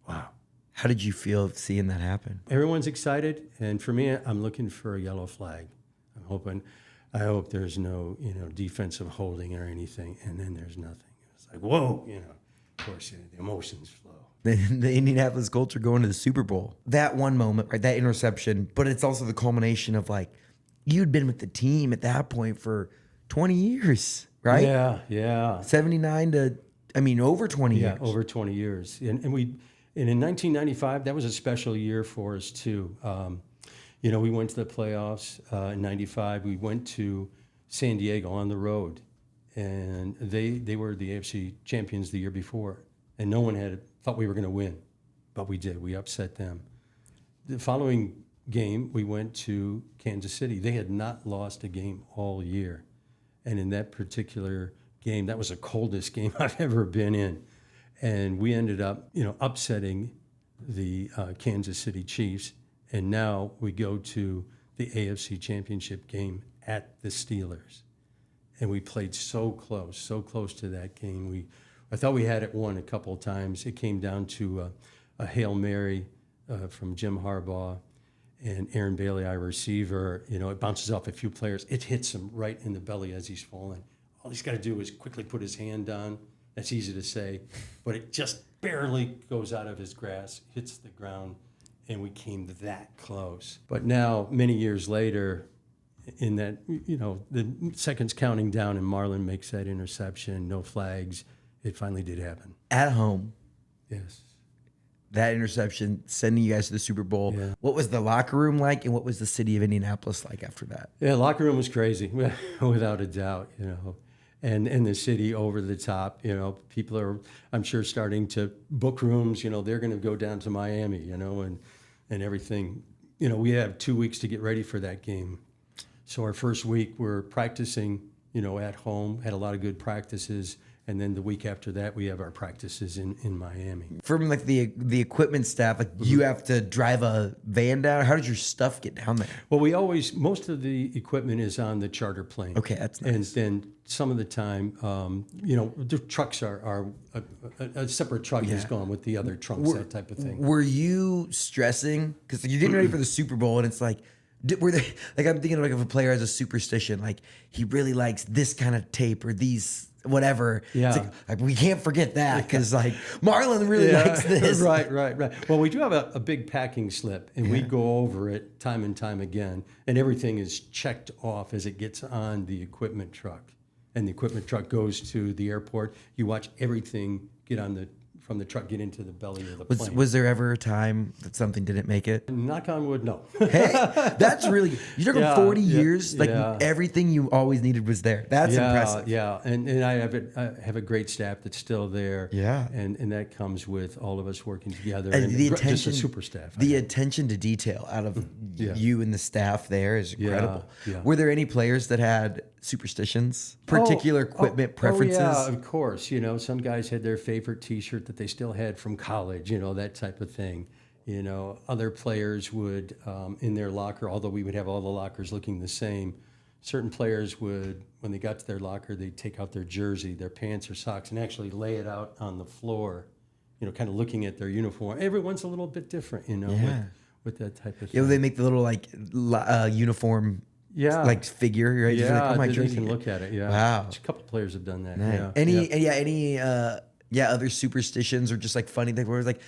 Wow. How did you feel seeing that happen? Everyone's excited, and for me, I'm looking for a yellow flag. I hope there's no, defensive holding or anything, and then there's nothing. It's like, whoa, of course, the emotions flow. The Indianapolis Colts are going to the Super Bowl. That one moment, right, that interception, but it's also the culmination of, like, you'd been with the team at that point for 20 years, right? Yeah. 79 to, over 20 years. Yeah, over 20 years. And in 1995, that was a special year for us, too. We went to the playoffs in 95. We went to San Diego on the road, and they were the AFC champions the year before, and no one had thought we were going to win, but we did. We upset them. The following game, we went to Kansas City. They had not lost a game all year, and in that particular game, that was the coldest game I've ever been in, and we ended up, upsetting the Kansas City Chiefs. And now we go to the AFC Championship game at the Steelers. And we played so close to that game. I thought we had it won a couple of times. It came down to a Hail Mary from Jim Harbaugh and Aaron Bailey, our receiver. It bounces off a few players. It hits him right in the belly as he's falling. All he's got to do is quickly put his hand down. That's easy to say. But it just barely goes out of his grasp, hits the ground. And we came that close. But now, many years later, in that, the seconds counting down and Marlon makes that interception, no flags, it finally did happen. At home. Yes. That interception, sending you guys to the Super Bowl. Yeah. What was the locker room like, and what was the city of Indianapolis like after that? Yeah, locker room was crazy, without a doubt, And the city over the top, people are, I'm sure, starting to book rooms. They're going to go down to Miami, and everything. We have 2 weeks to get ready for that game. So our first week, we're practicing, at home, had a lot of good practices. And then the week after that, we have our practices in Miami. From like the equipment staff, like you have to drive a van down. How did your stuff get down there? Well, most of the equipment is on the charter plane. Okay, that's nice. And then some of the time, the trucks are a separate truck is gone with the other trunks, that type of thing. Were you stressing? Because you're getting ready for the Super Bowl, and it's like, were they, like, I'm thinking, like, if a player has a superstition, like he really likes this kind of tape or these whatever. Yeah. It's like we can't forget that because like Marlon really likes this. Right. Well, we do have a big packing slip, and we go over it time and time again, and everything is checked off as it gets on the equipment truck. And the equipment truck goes to the airport. You watch everything get on the from the truck get into the belly of the Was plane. was there ever a time that something didn't make it? Knock on wood, no. Hey, that's really, you took Yeah, 40 yeah, years, like yeah. everything you always needed was there. That's impressive. Yeah, and I have a great staff that's still there. Yeah. And that comes with all of us working together. And the just attention, a super staff. the attention to detail out of Yeah. you and the staff there is incredible. Yeah. Were there any players that had superstitions, particular equipment preferences? Oh, yeah, of course. You know, some guys had their favorite T-shirt that they still had from college. You know, that type of thing. You know, other players would in their locker, although we would have all the lockers looking the same. Certain players would, when they got to their locker, they'd take out their jersey, their pants or socks, and actually lay it out on the floor. You know, kind of looking at their uniform. Everyone's a little bit different. You know, Yeah. with that type of thing. You know, they make the little uniform like figure, right? Just like, oh, my they jersey. can look at it. Yeah. Wow. A couple of players have done that. Nice. Yeah. Any other superstitions or just like funny things where it's like,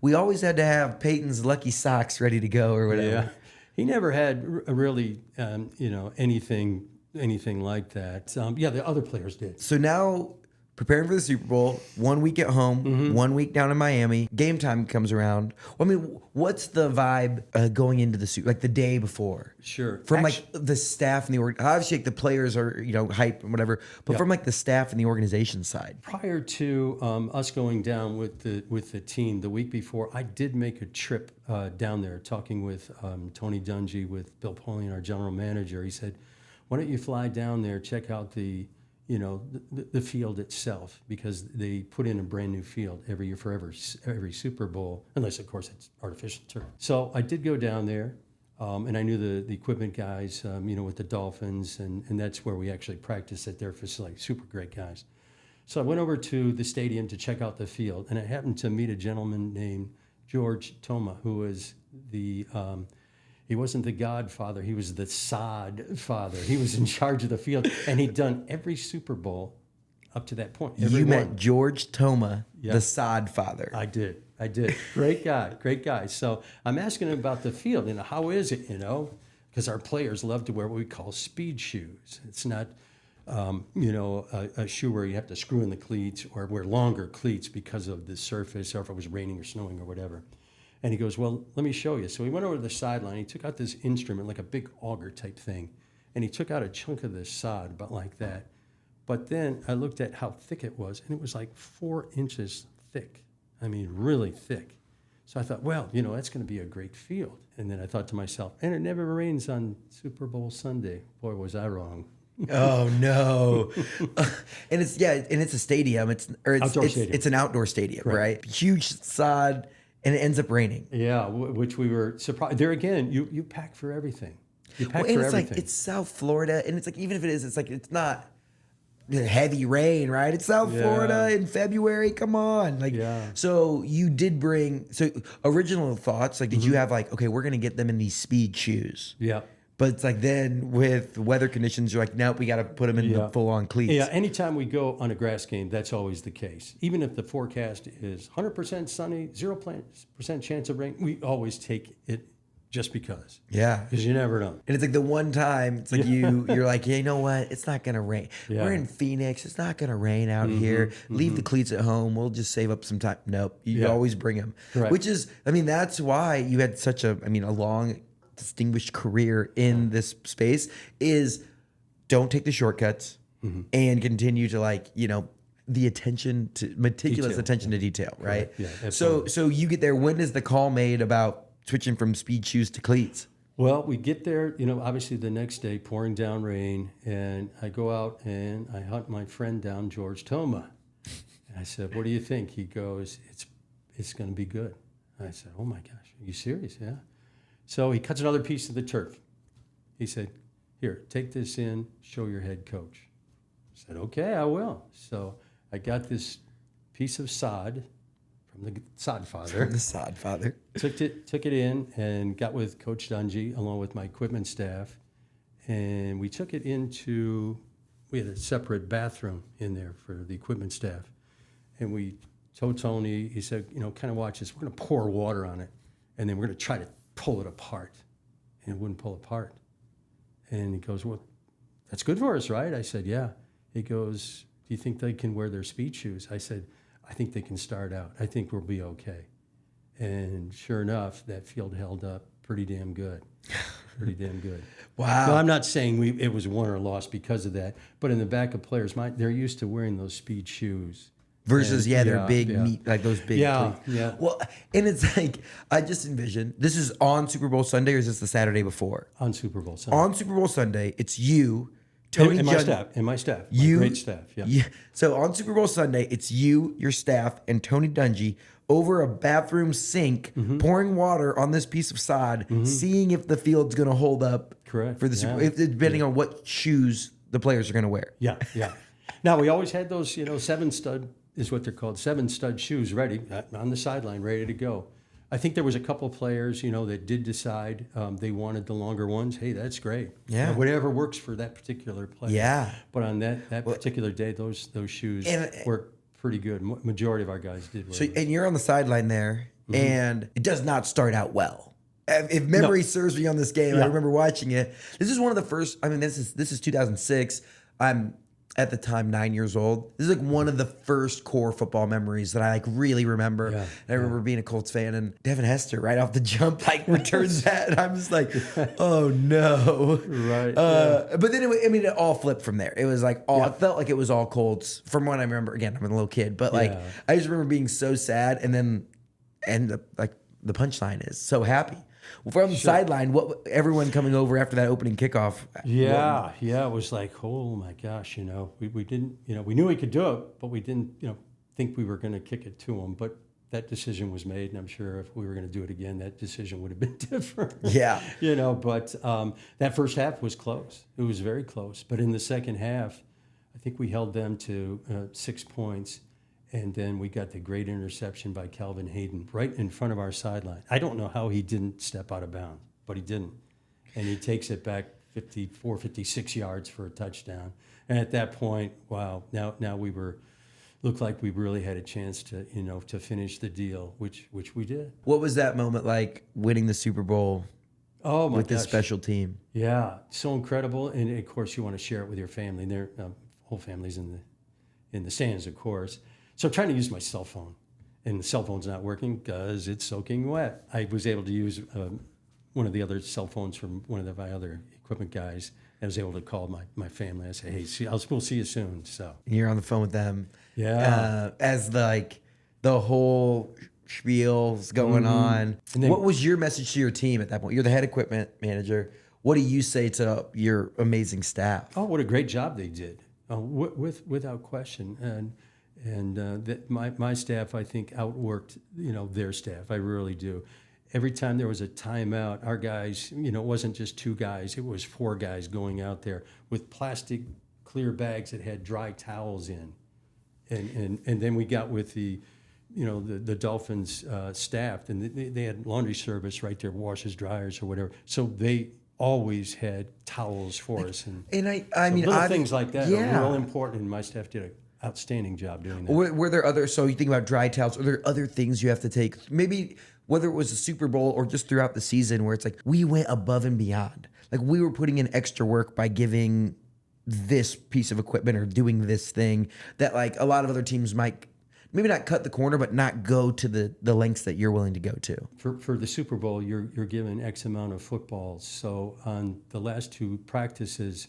we always had to have Peyton's lucky socks ready to go or whatever. Yeah. He never had really, anything like that. The other players did. So now preparing for the Super Bowl, 1 week at home, 1 week down in Miami. Game time comes around. Well, I mean, what's the vibe going into the Super, like the day before? Sure. From like the staff and the obviously like the players are hype and whatever, but from like the staff and the organization side. Prior to us going down with the team the week before, I did make a trip down there, talking with Tony Dungy, with Bill Polian, our general manager. He said, "Why don't you fly down there, check out the field itself, because they put in a brand new field every year for every Super Bowl, unless of course it's artificial turf." So I did go down there, and I knew the equipment guys, with the Dolphins, and that's where we actually practiced at their facility. Super great guys. So I went over to the stadium to check out the field, and I happened to meet a gentleman named George Toma, who was he wasn't the Godfather. He was the sod father. He was in charge of the field, and he'd done every Super Bowl up to that point. You met George Toma, the sod father. I did. Great guy. So I'm asking him about the field. How is it? Because our players love to wear what we call speed shoes. It's not, a shoe where you have to screw in the cleats or wear longer cleats because of the surface, or if it was raining or snowing or whatever. And he goes, "Well, let me show you." So he went over to the sideline. He took out this instrument, like a big auger type thing, and he took out a chunk of the sod, about like that. But then I looked at how thick it was, and it was like 4 inches thick. I mean, really thick. So I thought, well, that's going to be a great field. And then I thought to myself, and it never rains on Super Bowl Sunday. Boy, was I wrong. Oh no! And it's a stadium. It's an outdoor stadium, right? Huge sod. And it ends up raining. Yeah, which we were surprised. There again, you pack for everything. You pack for everything. Like it's South Florida, and it's like even if it is, it's like it's not heavy rain, right? It's South Florida in February. Come on, So you did bring original thoughts. Like, did you have like, okay, we're gonna get them in these speed shoes? Yeah. But it's like then with weather conditions, you're like, nope, we got to put them in the full-on cleats. Yeah, anytime we go on a grass game, that's always the case. Even if the forecast is 100% sunny, 0% chance of rain, we always take it just because. Yeah. Because you never know. And it's like the one time, it's like you're like, you know what? It's not going to rain. Yeah. We're in Phoenix. It's not going to rain out here. Leave the cleats at home. We'll just save up some time. Nope. You always bring them. Correct. Which is, that's why you had such a long, distinguished career in this space, is don't take the shortcuts and continue to the attention to meticulous attention to detail, right? Yeah, absolutely. So you get there. When is the call made about switching from speed shoes to cleats? Well, we get there, obviously the next day, pouring down rain, and I go out and I hunt my friend down, George Toma. And I said, "What do you think?" He goes, it's going to be good. I said, "Oh my gosh, are you serious?" Yeah. So he cuts another piece of the turf. He said, "Here, take this in, show your head coach." I said, "Okay, I will." So I got this piece of sod from the sod father. From the sod father. Took it in and got with Coach Dungy along with my equipment staff. And we took it we had a separate bathroom in there for the equipment staff. And we told Tony, he said, kind of watch this. We're going to pour water on it, and then we're going to try to pull it apart. And it wouldn't pull apart. And he goes, "Well, that's good for us, right?" I said, "Yeah." He goes, "Do you think they can wear their speed shoes?" I said, I think they can start out. I think we'll be okay. And sure enough, that field held up pretty damn good. Pretty damn good. Wow. No, I'm not saying it was won or lost because of that, but in the back of players' mind, they're used to wearing those speed shoes. Versus, they're big meat, like those big. Yeah, cleats. yeah. Well, and it's like, I just envision, this is on Super Bowl Sunday, or is this the Saturday before? On Super Bowl Sunday. On Super Bowl Sunday, it's you, Tony and my staff, my great staff. Yeah. So on Super Bowl Sunday, it's you, your staff, and Tony Dungy over a bathroom sink, pouring water on this piece of sod, seeing if the field's going to hold up. Correct. For the Super Bowl, depending on what shoes the players are going to wear. Yeah, yeah. Now, we always had those, 7-stud is what they're called, 7-stud shoes ready on the sideline, ready to go. I think there was a couple of players, that did decide they wanted the longer ones. Hey, that's great. Yeah. Whatever works for that particular player. Yeah. But on that particular day, those shoes worked pretty good. Majority of our guys did. So, and you're on the sideline there, and it does not start out well. If memory serves me on this game, I remember watching it. This is one of the first. I mean, this is 2006. I'm at the time 9 years old. This is like one of the first core football memories that I like really remember. Yeah, and I remember being a Colts fan, and Devin Hester right off the jump like returns that, and I'm just like, oh no, right. But then it all flipped from there. It was like it felt like it was all Colts from what I remember. Again, I'm a little kid, but like I just remember being so sad, and then the punchline is so happy. Well, from the sideline, what everyone coming over after that opening kickoff? It was like, oh my gosh, we didn't, we knew we could do it, but we didn't, think we were going to kick it to them. But that decision was made, and I'm sure if we were going to do it again, that decision would have been different. Yeah, But that first half was close. It was very close. But in the second half, I think we held them to 6 points. And then we got the great interception by Calvin Hayden right in front of our sideline. I don't know how he didn't step out of bounds, but he didn't. And he takes it back 54, 56 yards for a touchdown. And at that point, wow, now we looked like we really had a chance to, to finish the deal, which we did. What was that moment like, winning the Super Bowl with this special team? Yeah, so incredible. And of course, you want to share it with your family. Their whole family's in the stands, of course. So I'm trying to use my cell phone, and the cell phone's not working because it's soaking wet. I was able to use one of the other cell phones from one of my other equipment guys. I was able to call my family. I say, hey, we'll see you soon. So you're on the phone with them. Yeah. As the whole spiel's going on. And then, what was your message to your team at that point? You're the head equipment manager. What do you say to your amazing staff? Oh, what a great job they did, without question. And that my staff, I think, outworked, their staff. I really do. Every time there was a timeout, our guys, it wasn't just 2 guys. It was 4 guys going out there with plastic clear bags that had dry towels in. And then we got with the Dolphins staff, and they had laundry service right there, washers, dryers, or whatever. So they always had towels for us. And I mean, little things like that are real important, and my staff did an outstanding job doing that. Were there other, so you think about dry towels, are there other things you have to take, maybe whether it was a Super Bowl or just throughout the season, where it's like we went above and beyond? Like we were putting in extra work by giving this piece of equipment or doing this thing that like a lot of other teams might maybe not cut the corner, but not go to the lengths that you're willing to go to. For the Super Bowl, you're given X amount of footballs. So on the last 2 practices,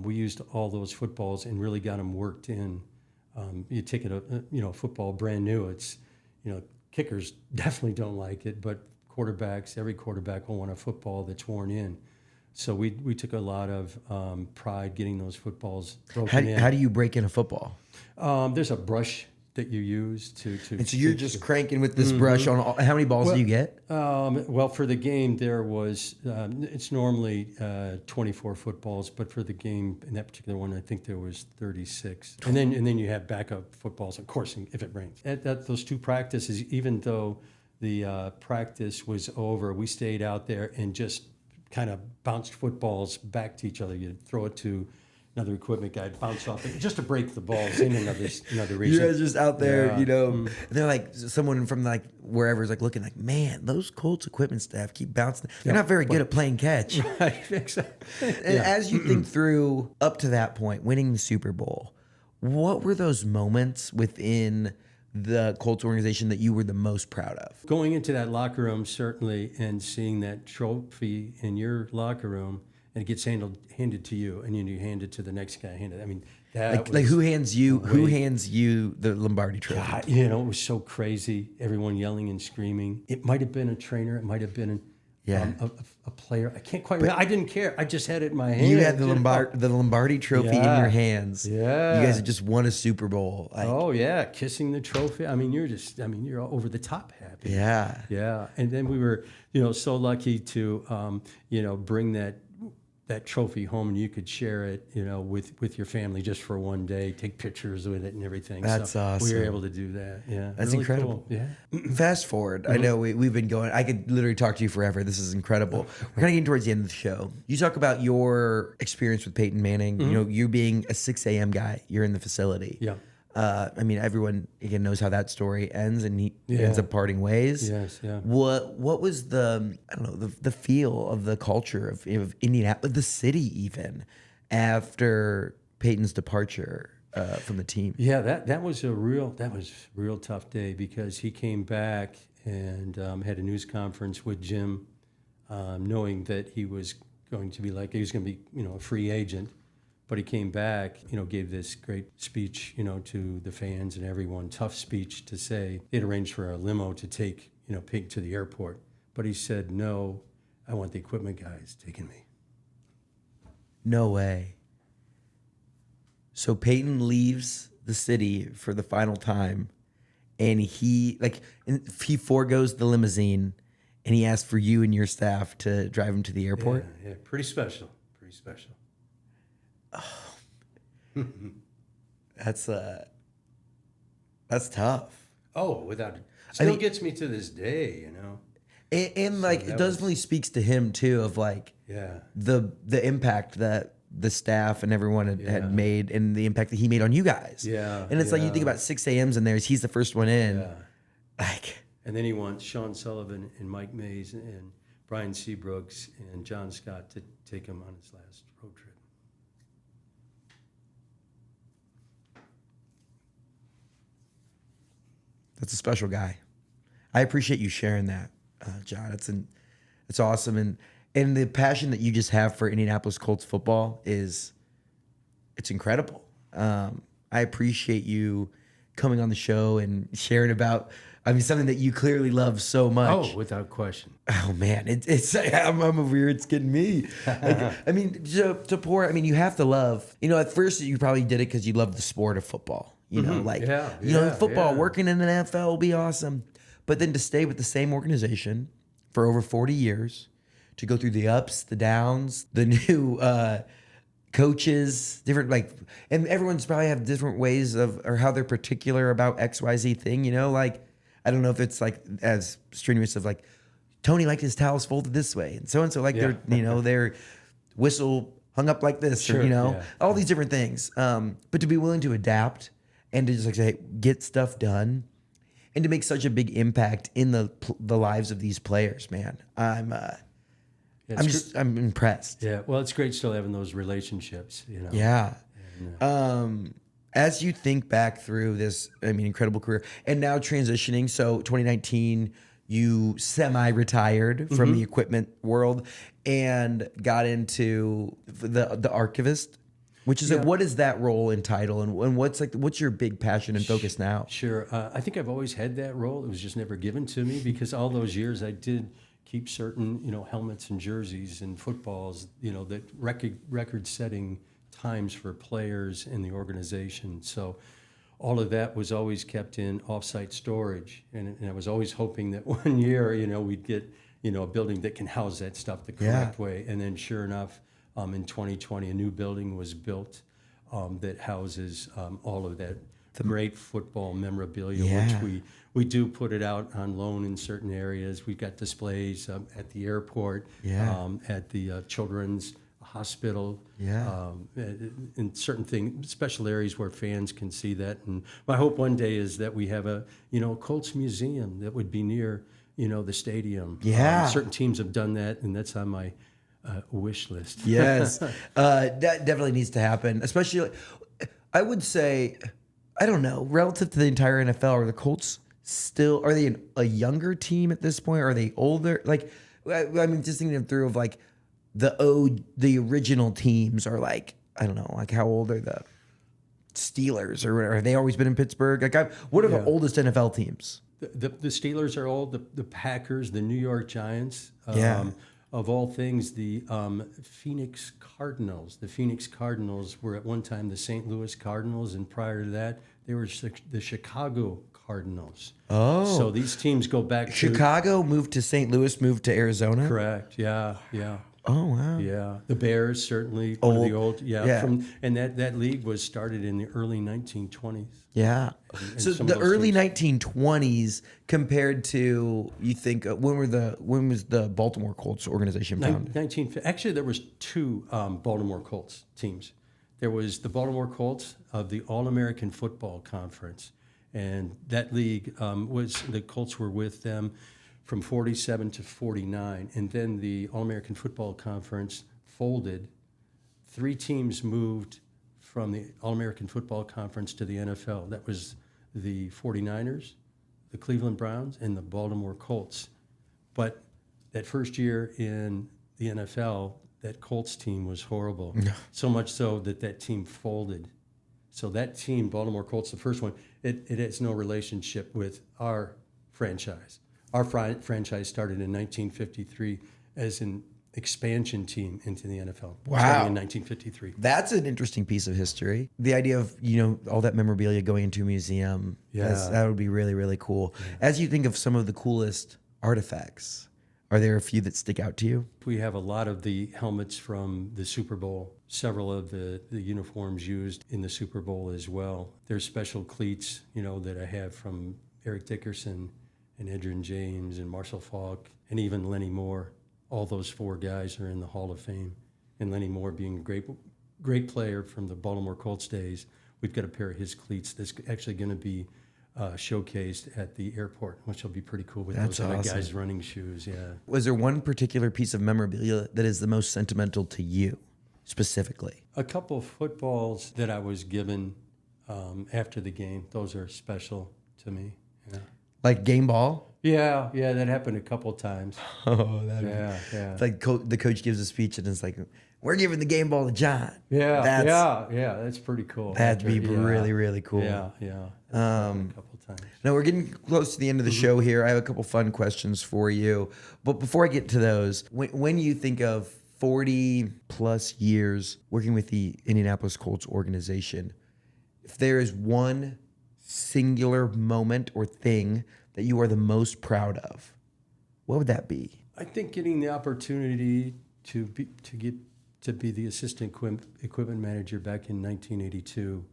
we used all those footballs and really got them worked in. You take it a football brand new. It's kickers definitely don't like it, but every quarterback will want a football that's worn in. So we took a lot of pride getting those footballs broken in. How do you break in a football? There's a brush that you use to and so you're just cranking with this brush on how many balls do you get? Well, for the game there was it's normally 24 footballs, but for the game in that particular one, I think there was 36. And then you have backup footballs, of course, if it rains. At those 2 practices, even though the practice was over, we stayed out there and just kind of bounced footballs back to each other. You'd throw it to another equipment guy, bounce off it, just to break the balls in another region. You're just out there, and they're like, someone from like wherever is like looking like, man, those Colts equipment staff keep bouncing. They're not very good at playing catch. Right, exactly. And as you think through up to that point, winning the Super Bowl, what were those moments within the Colts organization that you were the most proud of? Going into that locker room, certainly, and seeing that trophy in your locker room, and it gets handed to you, and you hand it to the next guy. I mean, that Like was who hands you the Lombardi trophy? God, it was so crazy. Everyone yelling and screaming. It might have been a trainer. It might have been a player. I can't quite remember. I didn't care. I just had it in my hand. You had the Lombardi trophy in your hands. Yeah. You guys had just won a Super Bowl. Oh yeah, kissing the trophy. I mean, you're all over the top happy. Yeah. Yeah. And then we were, so lucky to, bring that trophy home, and you could share it, with your family just for one day, take pictures with it and everything. That's awesome. We were able to do that. Yeah. That's really incredible. Cool. Yeah. Fast forward. I know we've been going. I could literally talk to you forever. This is incredible. We're kind of getting towards the end of the show. You talk about your experience with Peyton Manning. You being a 6 a.m. guy. You're in the facility. Yeah. I mean, everyone again knows how that story ends, and he ends up parting ways. Yes, yeah. What was the feel of the culture of Indianapolis, the city, even after Peyton's departure from the team? Yeah, that was a real tough day, because he came back and had a news conference with Jim, knowing that he was going to be a free agent. But he came back, gave this great speech, to the fans and everyone, tough speech to say. They'd arranged for a limo to take, Pig to the airport. But he said, no, I want the equipment guys taking me. No way. So Peyton leaves the city for the final time, and he forgoes the limousine, and he asks for you and your staff to drive him to the airport. Yeah, pretty special. Oh, that's tough. Oh, without it. Still gets me to this day, And it definitely speaks to him too, of the impact that the staff and everyone had made, and the impact that he made on you guys. Yeah. And it's like you think about 6 a.m.s in there, he's the first one in. Yeah. And then he wants Sean Sullivan and Mike Mays and Brian Seabrooks and Jon Scott to take him on his last road trip. That's a special guy. I appreciate you sharing that, John. It's awesome, and the passion that you just have for Indianapolis Colts football it's incredible. I appreciate you coming on the show and sharing about something that you clearly love so much. Oh, without question. Oh man, I'm over here. It's getting me. To pour. You have to love. At first you probably did it because you love the sport of football. Football, working in the NFL will be awesome. But then to stay with the same organization for over 40 years, to go through the ups, the downs, the new coaches, different and everyone's probably have different ways or how they're particular about XYZ thing. I don't know if it's as strenuous of Tony liked his towels folded this way, and so their whistle hung up like this, Sure, all these different things. But to be willing to adapt and to just say, get stuff done, and to make such a big impact in the lives of these players, man, I'm impressed. Yeah, well, it's great still having those relationships. Yeah. And, as you think back through this, incredible career, and now transitioning, so 2019, you semi-retired from the equipment world and got into the Archivist, which is what is that role and title, and what's your big passion and focus now? Sure. I think I've always had that role. It was just never given to me, because all those years I did keep certain, helmets and jerseys and footballs, that record-setting times for players in the organization. So all of that was always kept in off-site storage, and I was always hoping that one year, we'd get, a building that can house that stuff the correct way. And then sure enough, in 2020, a new building was built that houses all of that great football memorabilia, which we do put it out on loan in certain areas. We've got displays at the airport, at the children's hospital, in certain special areas where fans can see that. And my hope one day is that we have a Colts museum that would be near the stadium. Certain teams have done that, and that's on my wish list. Yes, that definitely needs to happen. Especially, I would say, I don't know, relative to the entire NFL, are the Colts still, are they a younger team at this point? Are they older? Like, I mean, just thinking through of like the original teams are like, I don't know, like how old are the Steelers or whatever? Have they always been in Pittsburgh? Like, what are the oldest NFL teams? The Steelers are old. The Packers, the New York Giants. Of all things, the Phoenix Cardinals. The Phoenix Cardinals were at one time the St. Louis Cardinals, and prior to that, they were the Chicago Cardinals. Oh. So these teams go back Chicago moved to St. Louis, moved to Arizona? Correct, yeah. Oh, wow. Yeah, the Bears, certainly one of the old, and that league was started in the early 1920s. Yeah. And so the early 1920s compared to, you think, when was the Baltimore Colts organization founded? Actually, there was two Baltimore Colts teams. There was the Baltimore Colts of the All-American Football Conference, and that league the Colts were with them from 47 to 49, and then the All-American Football Conference folded. 3 teams moved from the All-American Football Conference to the NFL. That was the 49ers, the Cleveland Browns, and the Baltimore Colts. But that first year in the NFL, that Colts team was horrible. So much so that team folded. So that team, Baltimore Colts, the first one, it has no relationship with our franchise. Our franchise started in 1953 as an expansion team into the NFL. Wow. Starting in 1953. That's an interesting piece of history. The idea of, all that memorabilia going into a museum, that would be really, really cool. Yeah. As you think of some of the coolest artifacts, are there a few that stick out to you? We have a lot of the helmets from the Super Bowl, several of the uniforms used in the Super Bowl as well. There's special cleats, that I have from Eric Dickerson and Edgerrin James and Marshall Faulk and even Lenny Moore. All those 4 guys are in the Hall of Fame. And Lenny Moore being a great player from the Baltimore Colts days. We've got a pair of his cleats that's actually going to be showcased at the airport, which will be pretty cool with those other guys' running shoes. Yeah. Was there one particular piece of memorabilia that is the most sentimental to you, specifically? A couple of footballs that I was given after the game. Those are special to me. Yeah. Like game ball? Yeah, that happened a couple times. Oh, yeah. It's like the coach gives a speech and it's like, we're giving the game ball to John. Yeah, that's pretty cool. That'd be really, really cool. Yeah. A couple times. Now we're getting close to the end of the show here. I have a couple fun questions for you. But before I get to those, when you think of 40 plus years working with the Indianapolis Colts organization, if there is one singular moment or thing that you are the most proud of, what would that be? I think getting the opportunity to be the assistant equipment manager back in 1982,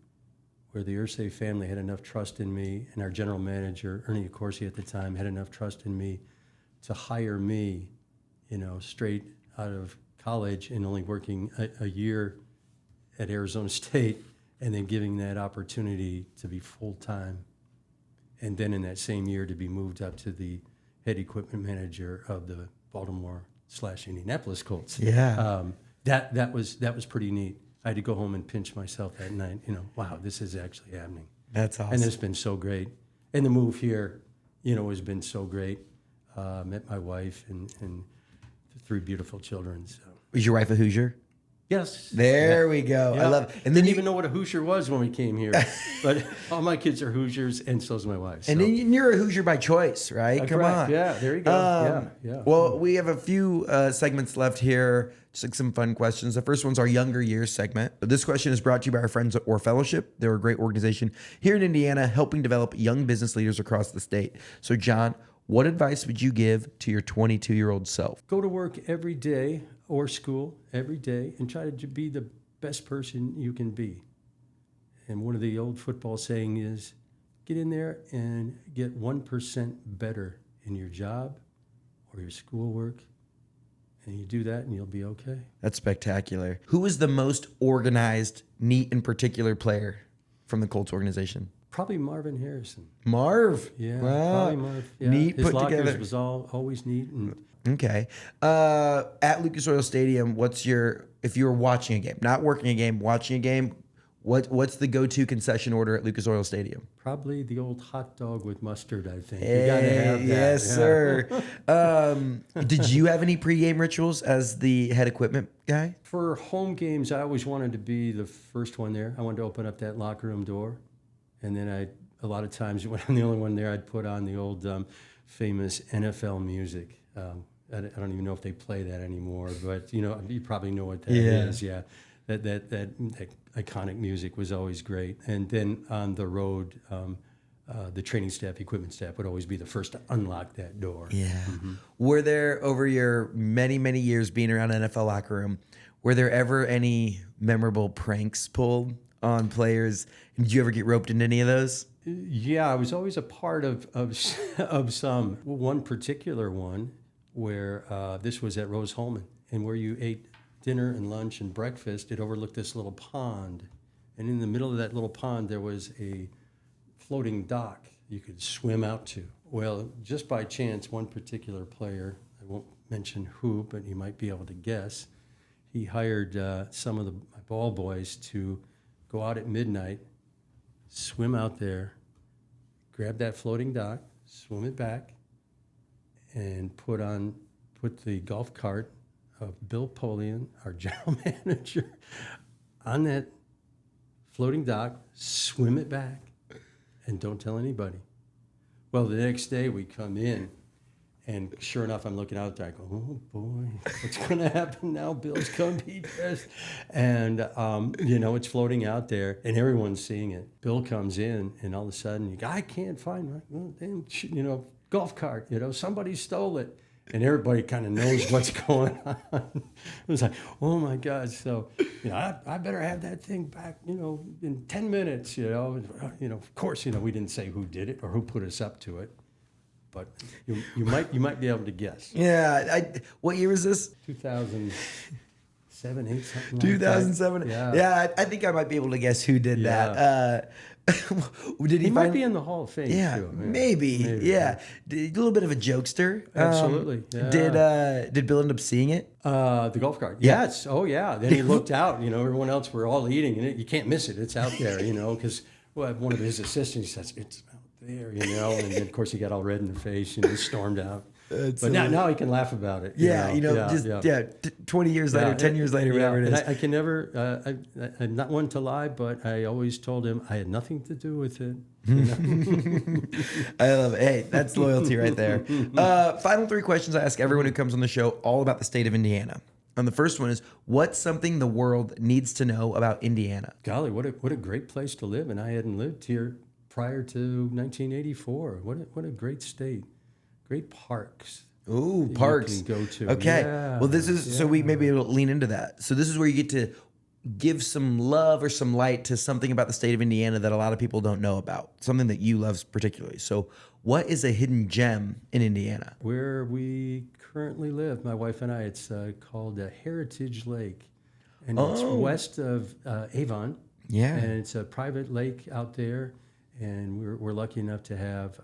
where the Irsay family had enough trust in me, and our general manager, Ernie Accorsi at the time, had enough trust in me to hire me, straight out of college and only working a year at Arizona State, and then giving that opportunity to be full-time. And then in that same year to be moved up to the head equipment manager of the Baltimore/Indianapolis Colts. Yeah. That was pretty neat. I had to go home and pinch myself that night. Wow, this is actually happening. That's awesome. And it's been so great. And the move here, has been so great. Met my wife and 3 beautiful children. So. Was your wife a Hoosier? Yes. There we go. Yeah. I love it. And didn't even know what a Hoosier was when we came here. But all my kids are Hoosiers, and so's my wife. So. And then you're a Hoosier by choice, right? Come correct. on. Yeah, there you go. Yeah. Well, we have a few segments left here, just like some fun questions. The first one's our Younger Years segment. This question is brought to you by our friends at Or Fellowship. They're a great organization here in Indiana, helping develop young business leaders across the state. So, John, what advice would you give to your 22-year-old self? Go to work every day or school every day and try to be the best person you can be. And one of the old football saying is, get in there and get 1% better in your job or your schoolwork. And you do that and you'll be okay. That's spectacular. Who is the most organized, neat, and particular player from the Colts organization? Probably Marvin Harrison. Marv? Yeah, wow. Probably Marv. Yeah. Neat, His put lockers together. was always neat. And okay. At Lucas Oil Stadium, if you were watching a game, not working a game, watching a game, What's the go-to concession order at Lucas Oil Stadium? Probably the old hot dog with mustard, I think. Hey, you got to have that. yes, sir. Did you have any pregame rituals as the head equipment guy? For home games, I always wanted to be the first one there. I wanted to open up that locker room door. And then a lot of times when I'm the only one there, I'd put on the old famous NFL music. I don't even know if they play that anymore, but you probably know what that is. Yeah, that iconic music was always great. And then on the road, the training staff, equipment staff would always be the first to unlock that door. Yeah. Mm-hmm. Were there, over your many, many years being around NFL locker room, were there ever any memorable pranks pulled on players? Did you ever get roped into any of those? Yeah, I was always a part of some. One particular one where this was at Rose Holman, and where you ate dinner and lunch and breakfast, it overlooked this little pond. And in the middle of that little pond, there was a floating dock you could swim out to. Well, just by chance, one particular player, I won't mention who, but you might be able to guess, he hired some of my ball boys to go out at midnight, swim out there, grab that floating dock, swim it back, and put the golf cart of Bill Polian, our general manager, on that floating dock, swim it back, and don't tell anybody. Well, the next day we come in, and sure enough, I'm looking out there. I go, oh boy, what's going to happen now? Bill's going to be dressed. And, it's floating out there, and everyone's seeing it. Bill comes in, and all of a sudden, I can't find my golf cart. Somebody stole it. And everybody kind of knows what's going on. It was like, oh my God. So, I better have that thing back, in 10 minutes, Of course, we didn't say who did it or who put us up to it. But you might be able to guess. Yeah. What year was this? 2007, 8, something 2007. Like that. Yeah, I think I might be able to guess who did that. He might be in the Hall of Fame, yeah, too. Maybe. Yeah. A little bit of a jokester. Absolutely. Yeah. Did Bill end up seeing it? The golf cart. Yeah. Yes. Oh, yeah. Then he looked out. Everyone else were all eating, and you can't miss it. It's out there, because one of his assistants says, it's out there, and then, of course, he got all red in the face and he stormed out. But now he can laugh about it. 20 years later, 10 years later, whatever it is. I can never, I'm not one to lie, but I always told him I had nothing to do with it. I love it. Hey, that's loyalty right there. Final 3 questions I ask everyone who comes on the show, all about the state of Indiana. And the first one is, what's something the world needs to know about Indiana? Golly, what a great place to live. And I hadn't lived here prior to 1984. What a great state. Great parks. Ooh, parks. You can go to. Okay. Yeah, well, this is so we maybe will lean into that. So this is where you get to give some love or some light to something about the state of Indiana that a lot of people don't know about. Something that you love particularly. So what is a hidden gem in Indiana? Where we currently live, my wife and I, it's called Heritage Lake. And it's west of Avon. Yeah. And it's a private lake out there. And we're lucky enough to have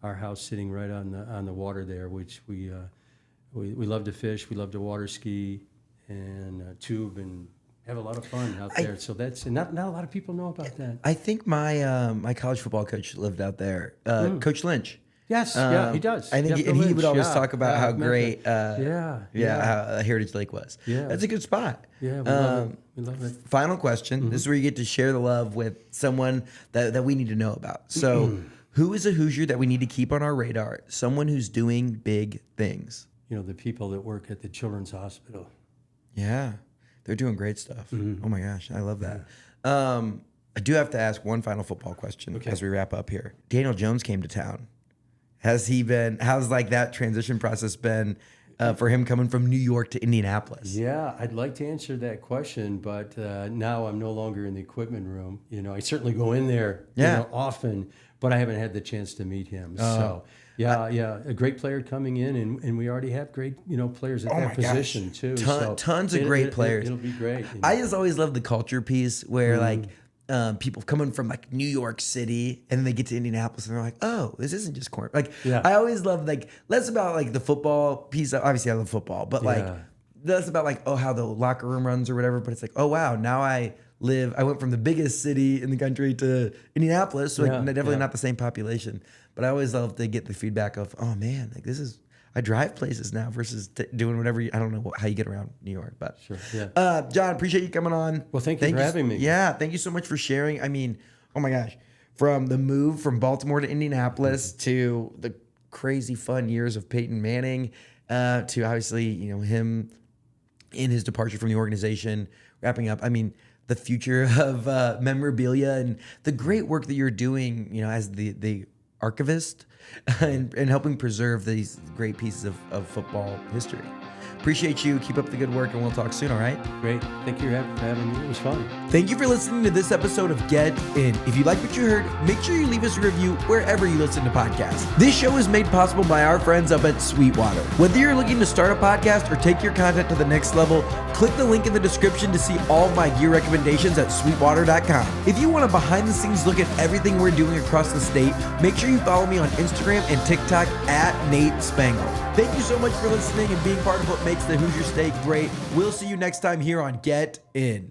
our house sitting right on the water there, which we love to fish, we love to water ski and tube and have a lot of fun out there. So that's not a lot of people know about that. I think my my college football coach lived out there, Coach Lynch. Yes, he does. I think he would always talk about how great, how Heritage Lake was. Yeah, that's a good spot. Yeah, we love it. We love it. Final question. This is where you get to share the love with someone that we need to know about. So. Who is a Hoosier that we need to keep on our radar? Someone who's doing big things. The people that work at the Children's Hospital. Yeah, they're doing great stuff. Mm-hmm. Oh my gosh, I love that. I do have to ask one final football question as we wrap up here. Daniel Jones came to town. How's that transition process been for him coming from New York to Indianapolis? Yeah, I'd like to answer that question, but now I'm no longer in the equipment room. I certainly go in there often, but I haven't had the chance to meet him. So, a great player coming in, and we already have great, players at that position too. Tons of great players. It'll be great. I just always love the culture piece where people coming from New York City and then they get to Indianapolis and they're like, oh, this isn't just corn. I always love less about the football piece. Obviously I love football, but less about how the locker room runs or whatever. But it's oh wow, now I I went from the biggest city in the country to Indianapolis, so definitely not the same population. But I always love to get the feedback of, oh man, like I drive places now versus doing whatever. I don't know how you get around New York, but sure. Yeah. John, appreciate you coming on. Well, thank you for having me. Yeah, thank you so much for sharing. I mean, oh my gosh, from the move from Baltimore to Indianapolis to the crazy fun years of Peyton Manning to obviously him in his departure from the organization, wrapping up. I mean, the future of memorabilia and the great work that you're doing, as the Archivist and helping preserve these great pieces of football history. Appreciate you. Keep up the good work, and we'll talk soon, all right? Great. Thank you for having me. It was fun. Thank you for listening to this episode of Get In. If you like what you heard, make sure you leave us a review wherever you listen to podcasts. This show is made possible by our friends up at Sweetwater. Whether you're looking to start a podcast or take your content to the next level, click the link in the description to see all of my gear recommendations at sweetwater.com. If you want a behind-the-scenes look at everything we're doing across the state, make sure you follow me on Instagram and TikTok at Nate Spangle. Thank you so much for listening and being part of what makes the Hoosier State great. We'll see you next time here on Get In.